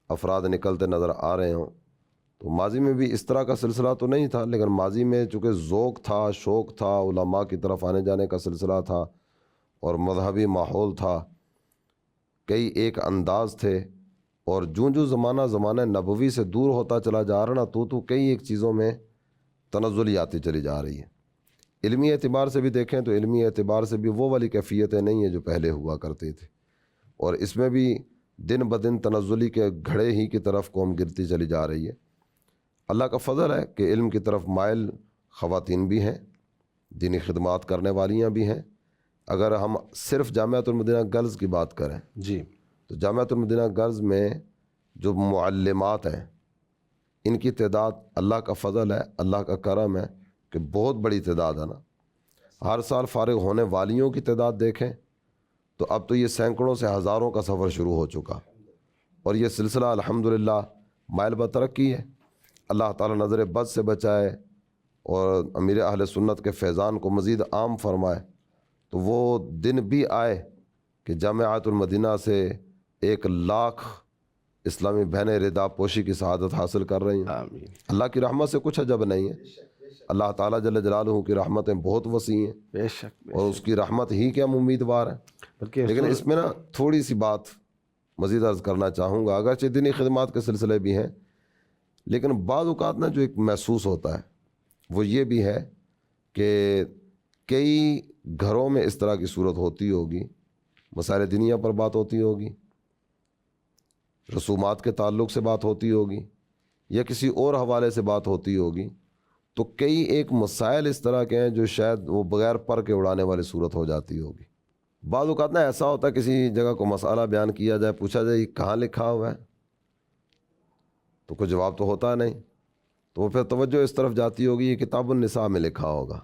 افراد نکلتے نظر آ رہے ہوں. تو ماضی میں بھی اس طرح کا سلسلہ تو نہیں تھا، لیکن ماضی میں چونکہ ذوق تھا، شوق تھا، علماء کی طرف آنے جانے کا سلسلہ تھا اور مذہبی ماحول تھا، کئی ایک انداز تھے. اور جو زمانہ نبوی سے دور ہوتا چلا جا رہا نا، تو کئی ایک چیزوں میں تنزلی آتی چلی جا رہی ہے. علمی اعتبار سے بھی دیکھیں تو علمی اعتبار سے بھی وہ والی کیفیتیں نہیں ہیں جو پہلے ہوا کرتی تھی، اور اس میں بھی دن بدن تنزلی کے گھڑے ہی کی طرف قوم گرتی چلی جا رہی ہے. اللہ کا فضل ہے کہ علم کی طرف مائل خواتین بھی ہیں، دینی خدمات کرنے والیاں بھی ہیں. اگر ہم صرف جامعۃ المدینہ گرلز کی بات کریں جی، تو جامعۃ المدینہ گرلز میں جو معلمات ہیں ان کی تعداد، اللہ کا فضل ہے، اللہ کا کرم ہے کہ بہت بڑی تعداد ہے نا. ہر سال فارغ ہونے والیوں کی تعداد دیکھیں تو اب تو یہ سینکڑوں سے ہزاروں کا سفر شروع ہو چکا، اور یہ سلسلہ الحمدللہ مائل بترقی ہے. اللہ تعالیٰ نظر بد سے بچائے اور امیر اہل سنت کے فیضان کو مزید عام فرمائے، تو وہ دن بھی آئے کہ جامعۃ المدینہ سے 1,00,000 اسلامی بہنیں ردا پوشی کی سعادت حاصل کر رہی ہیں. آمین. اللہ کی رحمت سے کچھ عجب نہیں ہے. اللہ تعالیٰ جل جلالہ کی رحمتیں بہت وسیع ہیں، بے شک، اور اس کی رحمت ہی کے ہم امیدوار ہیں. بلکہ لیکن اس میں نا تھوڑی سی بات مزید عرض کرنا چاہوں گا. اگرچہ دینی خدمات کے سلسلے بھی ہیں، لیکن بعض اوقات نا جو ایک محسوس ہوتا ہے وہ یہ بھی ہے کہ کئی گھروں میں اس طرح کی صورت ہوتی ہوگی، مسائل دینیہ پر بات ہوتی ہوگی، رسومات کے تعلق سے بات ہوتی ہوگی، یا کسی اور حوالے سے بات ہوتی ہوگی، تو کئی ایک مسائل اس طرح کے ہیں جو شاید وہ بغیر پر کے اڑانے والی صورت ہو جاتی ہوگی. بعض اوقات نا ایسا ہوتا ہے کسی جگہ کو مسئلہ بیان کیا جائے، پوچھا جائے یہ کہاں لکھا ہوا ہے، تو کوئی جواب تو ہوتا نہیں، تو وہ پھر توجہ اس طرف جاتی ہوگی یہ کتاب النساء میں لکھا ہوگا.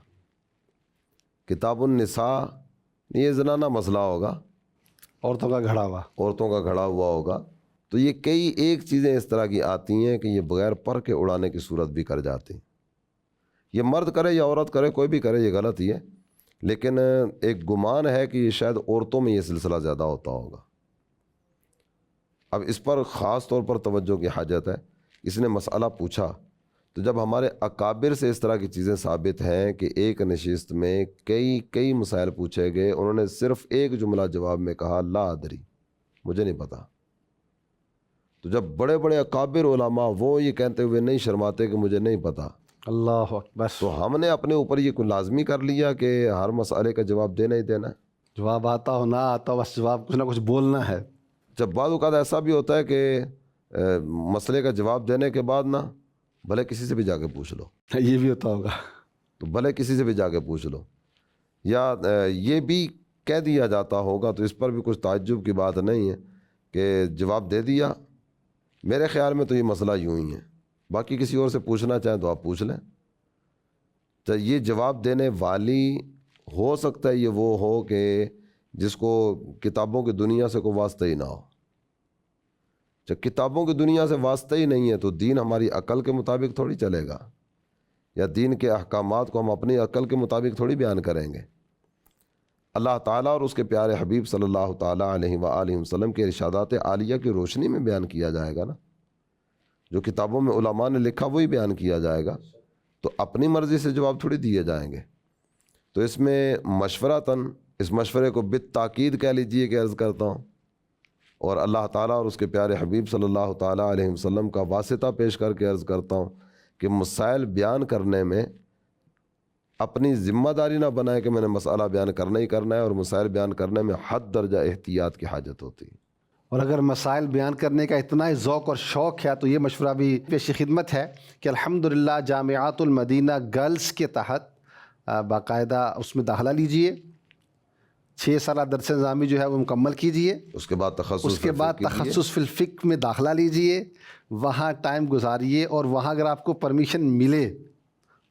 کتاب النساء یہ زنانہ مسئلہ ہوگا، عورتوں کا گھڑا ہوا، عورتوں کا گھڑا ہوا ہوگا. تو یہ کئی ایک چیزیں اس طرح کی آتی ہیں کہ یہ بغیر پر کے اڑانے کی صورت بھی کر جاتی ہیں. یہ مرد کرے یا عورت کرے، کوئی بھی کرے، یہ غلط ہی ہے، لیکن ایک گمان ہے کہ یہ شاید عورتوں میں یہ سلسلہ زیادہ ہوتا ہوگا. اب اس پر خاص طور پر توجہ کی حاجت ہے. اس نے مسئلہ پوچھا تو جب ہمارے اکابر سے اس طرح کی چیزیں ثابت ہیں کہ ایک نشست میں کئی مسائل پوچھے گئے، انہوں نے صرف ایک جملہ جواب میں کہا لا ادری، مجھے نہیں پتا. تو جب بڑے بڑے اکابر علماء وہ یہ کہتے ہوئے نہیں شرماتے کہ مجھے نہیں پتا، اللہ اکبر، تو ہم نے اپنے اوپر یہ کوئی لازمی کر لیا کہ ہر مسئلے کا جواب دینا ہی دینا ہے. جواب آتا ہو نہ آتا ہو، بس جواب کچھ نہ کچھ بولنا ہے. جب بعض اوقات ایسا بھی ہوتا ہے کہ مسئلے کا جواب دینے کے بعد نا بھلے کسی سے بھی جا کے پوچھ لو، یہ بھی ہوتا ہوگا. تو بھلے کسی سے بھی جا کے پوچھ لو، یا یہ بھی کہہ دیا جاتا ہوگا، تو اس پر بھی کچھ تعجب کی بات نہیں ہے کہ جواب دے دیا. میرے خیال میں تو یہ مسئلہ یوں ہی ہے، باقی کسی اور سے پوچھنا چاہیں تو آپ پوچھ لیں. تو یہ جواب دینے والی ہو سکتا ہے یہ وہ ہو کہ جس کو کتابوں کی دنیا سے کوئی واسطہ ہی نہ ہو. جب کتابوں کی دنیا سے واسطہ ہی نہیں ہے تو دین ہماری عقل کے مطابق تھوڑی چلے گا، یا دین کے احکامات کو ہم اپنی عقل کے مطابق تھوڑی بیان کریں گے. اللہ تعالیٰ اور اس کے پیارے حبیب صلی اللہ تعالیٰ علیہ وآلہ وسلم کے ارشادات عالیہ کی روشنی میں بیان کیا جائے گا نا. جو کتابوں میں علماء نے لکھا وہی بیان کیا جائے گا، تو اپنی مرضی سے جواب تھوڑی دیے جائیں گے. تو اس میں مشورتاً، اس مشورے کو بالتاکید کہہ لیجئے کہ عرض کرتا ہوں، اور اللہ تعالیٰ اور اس کے پیارے حبیب صلی اللہ تعالیٰ علیہ وسلم کا واسطہ پیش کر کے عرض کرتا ہوں کہ مسائل بیان کرنے میں اپنی ذمہ داری نہ بنائے کہ میں نے مسئلہ بیان کرنا ہی کرنا ہے، اور مسائل بیان کرنے میں حد درجہ احتیاط کی حاجت ہوتی ہے. اور اگر مسائل بیان کرنے کا اتنا ہی ذوق اور شوق ہے تو یہ مشورہ بھی پیش خدمت ہے کہ الحمدللہ جامعۃ المدینہ گرلز کے تحت باقاعدہ اس میں داخلہ لیجئے. 6 سالہ درس نظامی جو ہے وہ مکمل کیجئے. اس کے بعد تخصص فی الفقہ میں داخلہ لیجئے، وہاں ٹائم گزاریے، اور وہاں اگر آپ کو پرمیشن ملے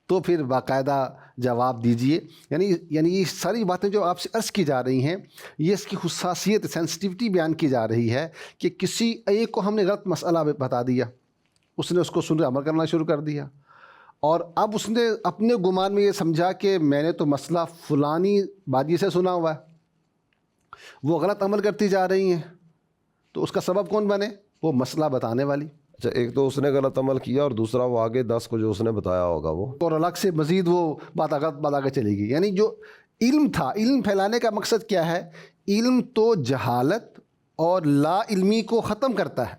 تو پھر باقاعدہ جواب دیجئے. یعنی یہ ساری باتیں جو آپ سے عرض کی جا رہی ہیں، یہ اس کی خصوصیت، سینسٹیوٹی بیان کی جا رہی ہے کہ کسی ایک کو ہم نے غلط مسئلہ بتا دیا، اس نے اس کو سن کر عمل کرنا شروع کر دیا، اور اب اس نے اپنے گمان میں یہ سمجھا کہ میں نے تو مسئلہ فلانی باجی سے سنا ہوا ہے، وہ غلط عمل کرتی جا رہی ہیں، تو اس کا سبب کون بنے؟ وہ مسئلہ بتانے والی، اچھا، ایک تو اس نے غلط عمل کیا اور دوسرا وہ آگے 10 کو جو اس نے بتایا ہوگا وہ، اور الگ سے مزید وہ بات آگے چلے گی. یعنی جو علم تھا، علم پھیلانے کا مقصد کیا ہے؟ علم تو جہالت اور لا علمی کو ختم کرتا ہے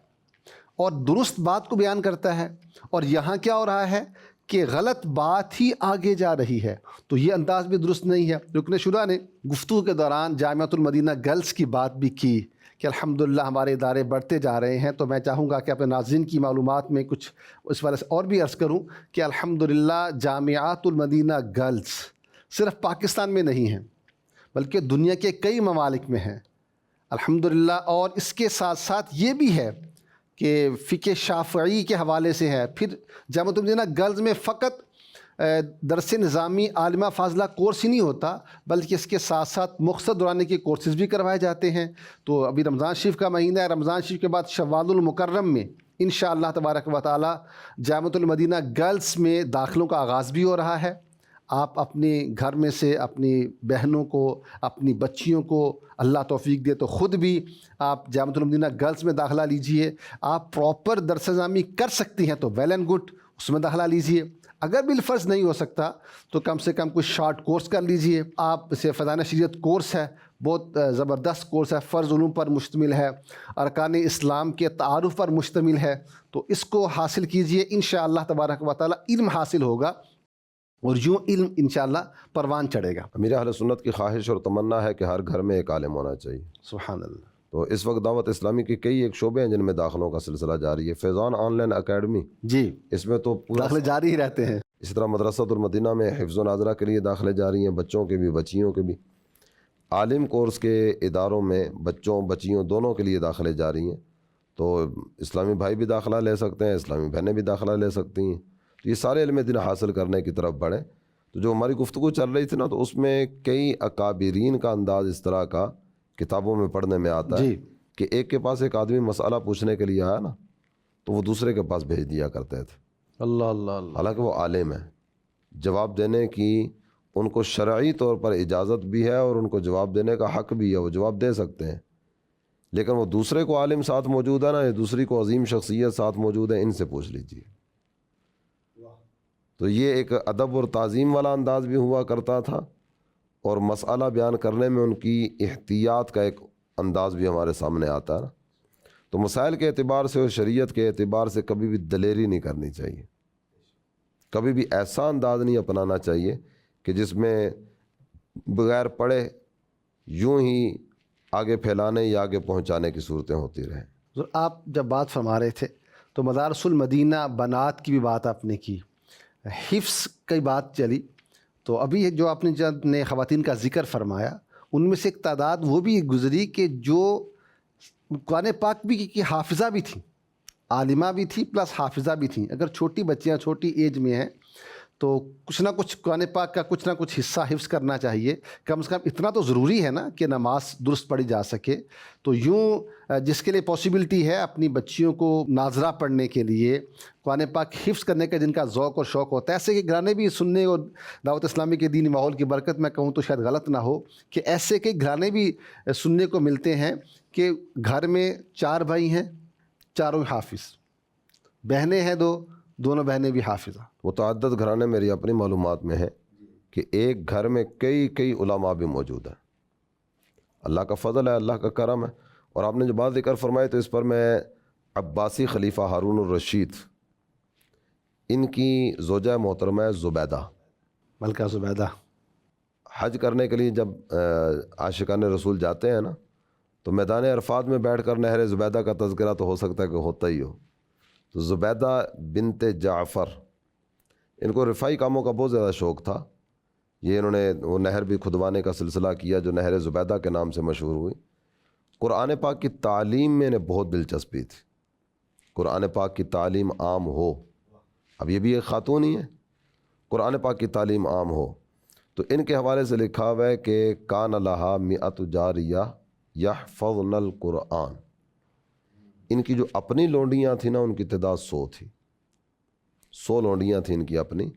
اور درست بات کو بیان کرتا ہے. اور یہاں کیا ہو رہا ہے کہ غلط بات ہی آگے جا رہی ہے، تو یہ انداز بھی درست نہیں ہے. رکن شورا نے گفتگو کے دوران جامعۃ المدینہ گرلز کی بات بھی کی کہ الحمدللہ ہمارے ادارے بڑھتے جا رہے ہیں. تو میں چاہوں گا کہ اپنے ناظرین کی معلومات میں کچھ اس والے سے اور بھی عرض کروں کہ الحمدللہ جامعۃ المدینہ گرلز صرف پاکستان میں نہیں ہیں بلکہ دنیا کے کئی ممالک میں ہیں الحمدللہ. اور اس کے ساتھ ساتھ یہ بھی ہے کہ فقہ شافعی کے حوالے سے ہے. پھر جامعۃ المدینہ گرلز میں فقط درس نظامی عالمہ فاضلہ کورس ہی نہیں ہوتا بلکہ اس کے ساتھ ساتھ مختصر دورانی کے کورسز بھی کروائے جاتے ہیں. تو ابھی رمضان شریف کا مہینہ ہے، رمضان شریف کے بعد شوال المکرم میں انشاءاللہ تبارک و تعالی جامعۃ المدینہ گرلز میں داخلوں کا آغاز بھی ہو رہا ہے. آپ اپنے گھر میں سے اپنی بہنوں کو، اپنی بچیوں کو اللہ توفیق دے تو خود بھی آپ جامعۃ المدینہ گرلز میں داخلہ لیجئے. آپ پراپر درس نظامی کر سکتی ہیں تو ویل اینڈ گڈ، اس میں داخلہ لیجئے. اگر بالفرض نہیں ہو سکتا تو کم سے کم کچھ شارٹ کورس کر لیجئے. آپ اسے فضائل شریعت کورس ہے، بہت زبردست کورس ہے، فرض علوم پر مشتمل ہے، ارکان اسلام کے تعارف پر مشتمل ہے. تو اس کو حاصل کیجئے، انشاءاللہ تبارک و تعالی علم حاصل ہوگا اور یوں علم انشاءاللہ پروان چڑھے گا. امیر اہل سنت کی خواہش اور تمنا ہے کہ ہر گھر میں ایک عالم ہونا چاہیے. سبحان اللہ. تو اس وقت دعوت اسلامی کے کئی ایک شعبے ہیں جن میں داخلوں کا سلسلہ جاری ہے. فیضان آن لائن اکیڈمی، جی، اس میں تو پورا داخلے جاری ہی رہتے ہیں. اسی طرح مدرسۃ المدینہ میں حفظ و ناظرہ کے لیے داخلے جاری ہیں، بچوں کے بھی بچیوں کے بھی. عالم کورس کے اداروں میں بچوں بچیوں دونوں کے لیے داخلے جاری ہیں. تو اسلامی بھائی بھی داخلہ لے سکتے ہیں، اسلامی بہنیں بھی داخلہ لے سکتی ہیں. تو یہ سارے علم دین حاصل کرنے کی طرف بڑھیں. تو جو ہماری گفتگو چل رہی تھی نا، تو اس میں کئی اکابرین کا انداز اس طرح کا کتابوں میں پڑھنے میں آتا ہے کہ ایک کے پاس ایک آدمی مسئلہ پوچھنے کے لیے آیا نا تو وہ دوسرے کے پاس بھیج دیا کرتے تھے. اللہ اللہ اللہ. حالانکہ وہ عالم ہے، جواب دینے کی ان کو شرعی طور پر اجازت بھی ہے اور ان کو جواب دینے کا حق بھی ہے، وہ جواب دے سکتے ہیں. لیکن وہ دوسرے کو عالم ساتھ موجود ہے نا، یا دوسری کو عظیم شخصیت ساتھ موجود ہے، ان سے پوچھ لیجیے. تو یہ ایک ادب اور تعظیم والا انداز بھی ہوا کرتا تھا اور مسئلہ بیان کرنے میں ان کی احتیاط کا ایک انداز بھی ہمارے سامنے آتا ہے نا. تو مسائل کے اعتبار سے اور شریعت کے اعتبار سے کبھی بھی دلیری نہیں کرنی چاہیے، کبھی بھی ایسا انداز نہیں اپنانا چاہیے کہ جس میں بغیر پڑھے یوں ہی آگے پھیلانے یا آگے پہنچانے کی صورتیں ہوتی رہیں. آپ جب بات فرما رہے تھے تو مدارس المدینہ بنات کی بھی بات آپ نے کی، حفظ کی بات چلی. تو ابھی جو آپ نے خواتین کا ذکر فرمایا، ان میں سے ایک تعداد وہ بھی گزری کہ جو قرآن پاک بھی کی حافظہ بھی تھیں، عالمہ بھی تھی پلس حافظہ بھی تھیں. اگر چھوٹی بچیاں چھوٹی ایج میں ہیں تو کچھ نہ کچھ قرآن پاک کا کچھ نہ کچھ حصہ حفظ کرنا چاہیے. کم سے کم اتنا تو ضروری ہے نا کہ نماز درست پڑھی جا سکے. تو یوں جس کے لیے پاسبلٹی ہے اپنی بچیوں کو ناظرہ پڑھنے کے لیے، قرآن پاک حفظ کرنے کا جن کا ذوق اور شوق ہوتا ہے، ایسے کے گھرانے بھی سننے، اور دعوت اسلامی کے دینی ماحول کی برکت میں کہوں تو شاید غلط نہ ہو کہ ایسے کے گھرانے بھی سننے کو ملتے ہیں کہ گھر میں 4 بھائی ہیں، چاروں حافظ، بہنیں ہیں دونوں بہنیں بھی حافظہ. متعدد گھرانے میری اپنی معلومات میں ہے کہ ایک گھر میں کئی علماء بھی موجود ہیں. اللہ کا فضل ہے، اللہ کا کرم ہے. اور آپ نے جو بات ذکر فرمائی تو اس پر میں عباسی خلیفہ ہارون الرشید، ان کی زوجہ محترمہ زبیدہ، ملکہ زبیدہ، حج کرنے کے لیے جب عاشقان رسول جاتے ہیں نا تو میدان عرفات میں بیٹھ کر نہر زبیدہ کا تذکرہ تو ہو سکتا ہے کہ ہوتا ہی ہو. تو زبیدہ بنت جعفر، ان کو رفائی کاموں کا بہت زیادہ شوق تھا. یہ انہوں نے وہ نہر بھی کھدوانے کا سلسلہ کیا جو نہر زبیدہ کے نام سے مشہور ہوئی. قرآن پاک کی تعلیم میں انہیں بہت دلچسپی تھی، قرآن پاک کی تعلیم عام ہو. اب یہ بھی ایک خاتون ہی ہے، قرآن پاک کی تعلیم عام ہو. تو ان کے حوالے سے لکھا ہوا ہے کہ کان لہا مئۃ جاریہ یحفظن القرآن. ان کی جو اپنی لونڈیاں تھیں نا، ان کی تعداد 100 تھی، 100 لونڈیاں تھیں ان کی اپنی.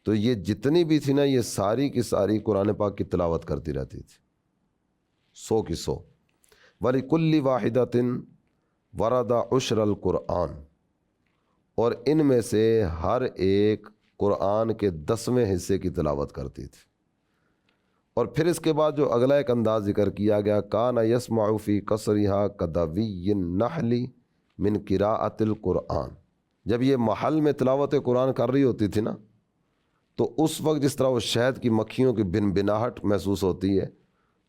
تو یہ جتنی بھی تھی نا، یہ ساری کی ساری قرآن پاک کی تلاوت کرتی رہتی تھی، 100 کی 100. وَلِكُلِّ وَاحِدَةٍ وردا عشر القرآن، اور ان میں سے ہر ایک قرآن کے 10ویں حصے کی تلاوت کرتی تھی۔ اور پھر اس کے بعد جو اگلا ایک انداز ذکر کیا گیا، کان یسمع فی قصرہا کدوی النحل من قراءۃ القرآن، جب یہ محل میں تلاوت قرآن کر رہی ہوتی تھی نا، تو اس وقت جس طرح وہ شہد کی مکھیوں کی بن بناہٹ محسوس ہوتی ہے،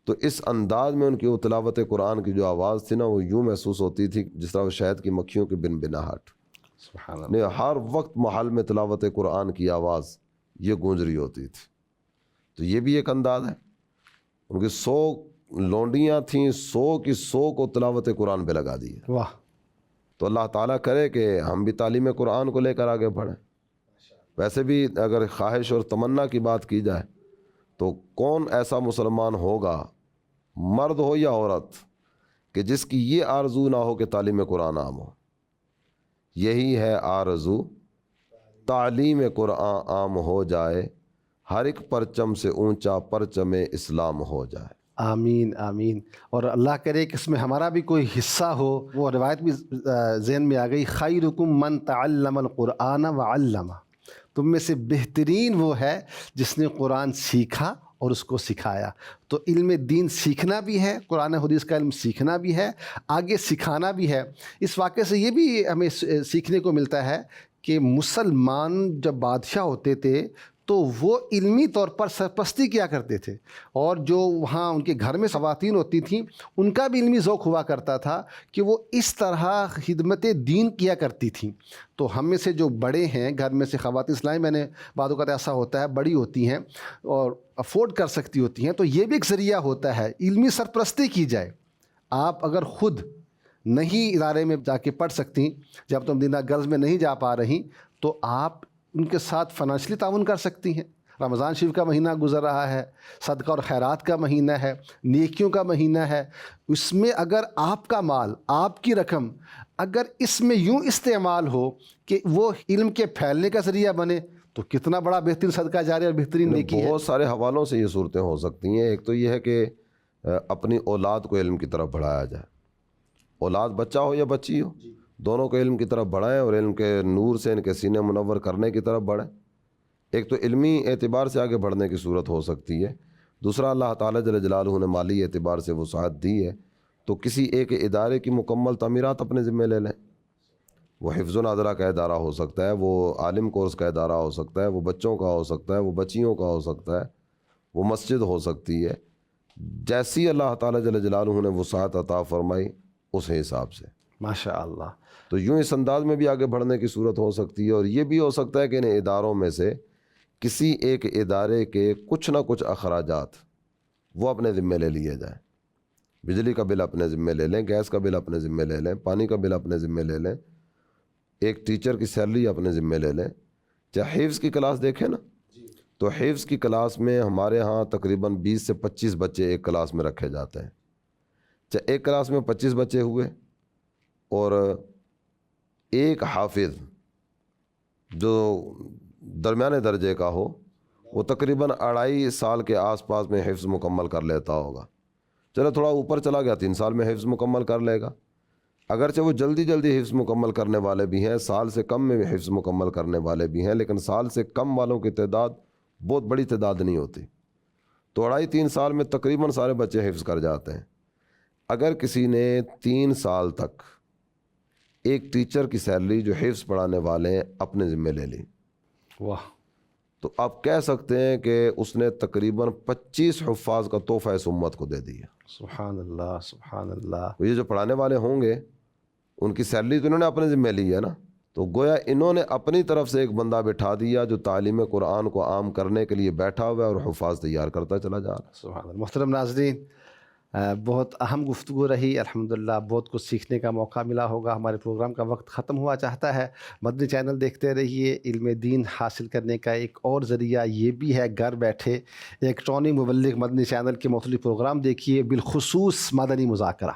تو اس انداز میں ان کی وہ تلاوت قرآن کی جو آواز تھی نا، وہ یوں محسوس ہوتی تھی جس طرح وہ شہد کی مکھیوں کی بن بناہٹ۔ سبحان اللہ۔ ہر وقت محل میں تلاوت قرآن کی آواز یہ گونج رہی ہوتی تھی۔ تو یہ بھی ایک انداز ہے۔ ان کی 100 لونڈیاں تھیں، 100 کی 100 کو تلاوت قرآن پہ لگا دی ہے۔ واہ۔ تو اللہ تعالیٰ کرے کہ ہم بھی تعلیم قرآن کو لے کر آگے بڑھیں۔ ویسے بھی اگر خواہش اور تمنا کی بات کی جائے تو کون ایسا مسلمان ہوگا، مرد ہو یا عورت، کہ جس کی یہ آرزو نہ ہو کہ تعلیم قرآن عام ہو۔ یہی ہے آرزو، تعلیم قرآن عام ہو جائے، ہر ایک پرچم سے اونچا پرچم اسلام ہو جائے۔ آمین آمین۔ اور اللہ کرے کہ اس میں ہمارا بھی کوئی حصہ ہو۔ وہ روایت بھی ذہن میں آ گئی، خیرکم من تعلم القرآن وعلمہ، تم میں سے بہترین وہ ہے جس نے قرآن سیکھا اور اس کو سکھایا۔ تو علم دین سیکھنا بھی ہے، قرآن حدیث کا علم سیکھنا بھی ہے، آگے سکھانا بھی ہے۔ اس واقعے سے یہ بھی ہمیں سیکھنے کو ملتا ہے کہ مسلمان جب بادشاہ ہوتے تھے تو وہ علمی طور پر سرپرستی کیا کرتے تھے، اور جو وہاں ان کے گھر میں خواتین ہوتی تھیں ان کا بھی علمی ذوق ہوا کرتا تھا کہ وہ اس طرح خدمت دین کیا کرتی تھیں۔ تو ہم میں سے جو بڑے ہیں گھر میں سے خواتین، اسلامی میں نے بعض اوقات ایسا ہوتا ہے بڑی ہوتی ہیں اور افورڈ کر سکتی ہوتی ہیں، تو یہ بھی ایک ذریعہ ہوتا ہے علمی سرپرستی کی جائے۔ آپ اگر خود نہیں ادارے میں جا کے پڑھ سکتی، جب تم دینا گرلز میں نہیں جا پا رہی، تو آپ ان کے ساتھ فائنانشلی تعاون کر سکتی ہیں۔ رمضان شریف کا مہینہ گزر رہا ہے، صدقہ اور خیرات کا مہینہ ہے، نیکیوں کا مہینہ ہے، اس میں اگر آپ کا مال، آپ کی رقم اگر اس میں یوں استعمال ہو کہ وہ علم کے پھیلنے کا ذریعہ بنے، تو کتنا بڑا بہترین صدقہ جاری اور بہترین نیکی ہے۔ بہت سارے حوالوں سے یہ صورتیں ہو سکتی ہیں۔ ایک تو یہ ہے کہ اپنی اولاد کو علم کی طرف بڑھایا جائے، اولاد بچہ ہو یا بچی ہو، دونوں کو علم کی طرف بڑھائیں اور علم کے نور سے ان کے سینے منور کرنے کی طرف بڑھیں۔ ایک تو علمی اعتبار سے آگے بڑھنے کی صورت ہو سکتی ہے، دوسرا اللہ تعالیٰ جل جلالہ نے مالی اعتبار سے وسعت دی ہے تو کسی ایک ادارے کی مکمل تعمیرات اپنے ذمہ لے لیں۔ وہ حفظ و نادرہ کا ادارہ ہو سکتا ہے، وہ عالم کورس کا ادارہ ہو سکتا ہے، وہ بچوں کا ہو سکتا ہے، وہ بچیوں کا ہو سکتا ہے، وہ مسجد ہو سکتی ہے، جیسی اللہ تعالیٰ جل جلالہ نے وسعت عطا فرمائی اس حساب سے۔ ماشاء اللہ۔ تو یوں اس انداز میں بھی آگے بڑھنے کی صورت ہو سکتی ہے، اور یہ بھی ہو سکتا ہے کہ ان اداروں میں سے کسی ایک ادارے کے کچھ نہ کچھ اخراجات وہ اپنے ذمے لے لیے جائیں۔ بجلی کا بل اپنے ذمے لے لیں، گیس کا بل اپنے ذمے لے لیں، پانی کا بل اپنے ذمے لے لیں، ایک ٹیچر کی سیلری اپنے ذمے لے لیں۔ چاہے حفظ کی کلاس دیکھیں نا، تو حفظ کی کلاس میں ہمارے ہاں تقریباً 20 سے 25 بچے ایک کلاس میں رکھے جاتے ہیں۔ چاہے ایک کلاس میں 25 بچے ہوئے اور ایک حافظ جو درمیانے درجے کا ہو، وہ تقریباً 2.5 سال کے آس پاس میں حفظ مکمل کر لیتا ہوگا۔ چلو تھوڑا اوپر چلا گیا 3 سال میں حفظ مکمل کر لے گا۔ اگرچہ وہ جلدی جلدی حفظ مکمل کرنے والے بھی ہیں، سال سے کم میں حفظ مکمل کرنے والے بھی ہیں، لیکن سال سے کم والوں کی تعداد بہت بڑی تعداد نہیں ہوتی۔ تو 2.5-3 سال میں تقریباً سارے بچے حفظ کر جاتے ہیں۔ اگر کسی نے 3 سال تک ایک ٹیچر کی سیلری جو حفظ پڑھانے والے ہیں اپنے ذمے لے لی، واہ، تو آپ کہہ سکتے ہیں کہ اس نے تقریباً 25 حفاظ کا تحفہ اس امت کو دے دیا۔ سبحان اللہ سبحان اللہ۔ یہ جو پڑھانے والے ہوں گے ان کی سیلری تو انہوں نے اپنے ذمہ لی ہے نا، تو گویا انہوں نے اپنی طرف سے ایک بندہ بٹھا دیا جو تعلیم قرآن کو عام کرنے کے لیے بیٹھا ہوا ہے اور حفاظ تیار کرتا چلا جا رہا ہے۔ سبحان اللہ۔ محترم ناظرین، بہت اہم گفتگو رہی، الحمدللہ بہت کچھ سیکھنے کا موقع ملا ہوگا۔ ہمارے پروگرام کا وقت ختم ہوا چاہتا ہے۔ مدنی چینل دیکھتے رہیے۔ علم دین حاصل کرنے کا ایک اور ذریعہ یہ بھی ہے، گھر بیٹھے الیکٹرانک مبلغ مدنی چینل کے مختلف پروگرام دیکھیے، بالخصوص مدنی مذاکرہ۔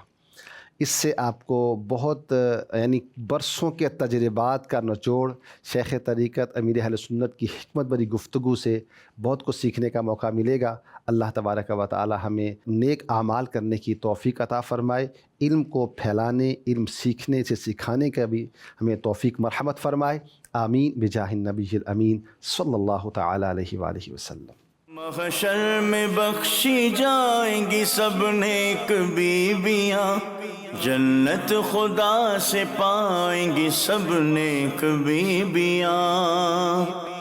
اس سے آپ کو بہت یعنی برسوں کے تجربات کا نچوڑ شیخ طریقت امیر اہل سنت کی حکمت بری گفتگو سے بہت کچھ سیکھنے کا موقع ملے گا۔ اللہ تبارک و تعالی ہمیں نیک اعمال کرنے کی توفیق عطا فرمائے، علم کو پھیلانے، علم سیکھنے سے سکھانے کا بھی ہمیں توفیق مرحمت فرمائے، آمین بجاہ النبی الامین صلی اللہ تعالی علیہ وآلہ وسلم۔ محشر میں بخشی جائیں گی سب نیک بیویاں، جنت خدا سے پائیں گی سب نیک بیویاں۔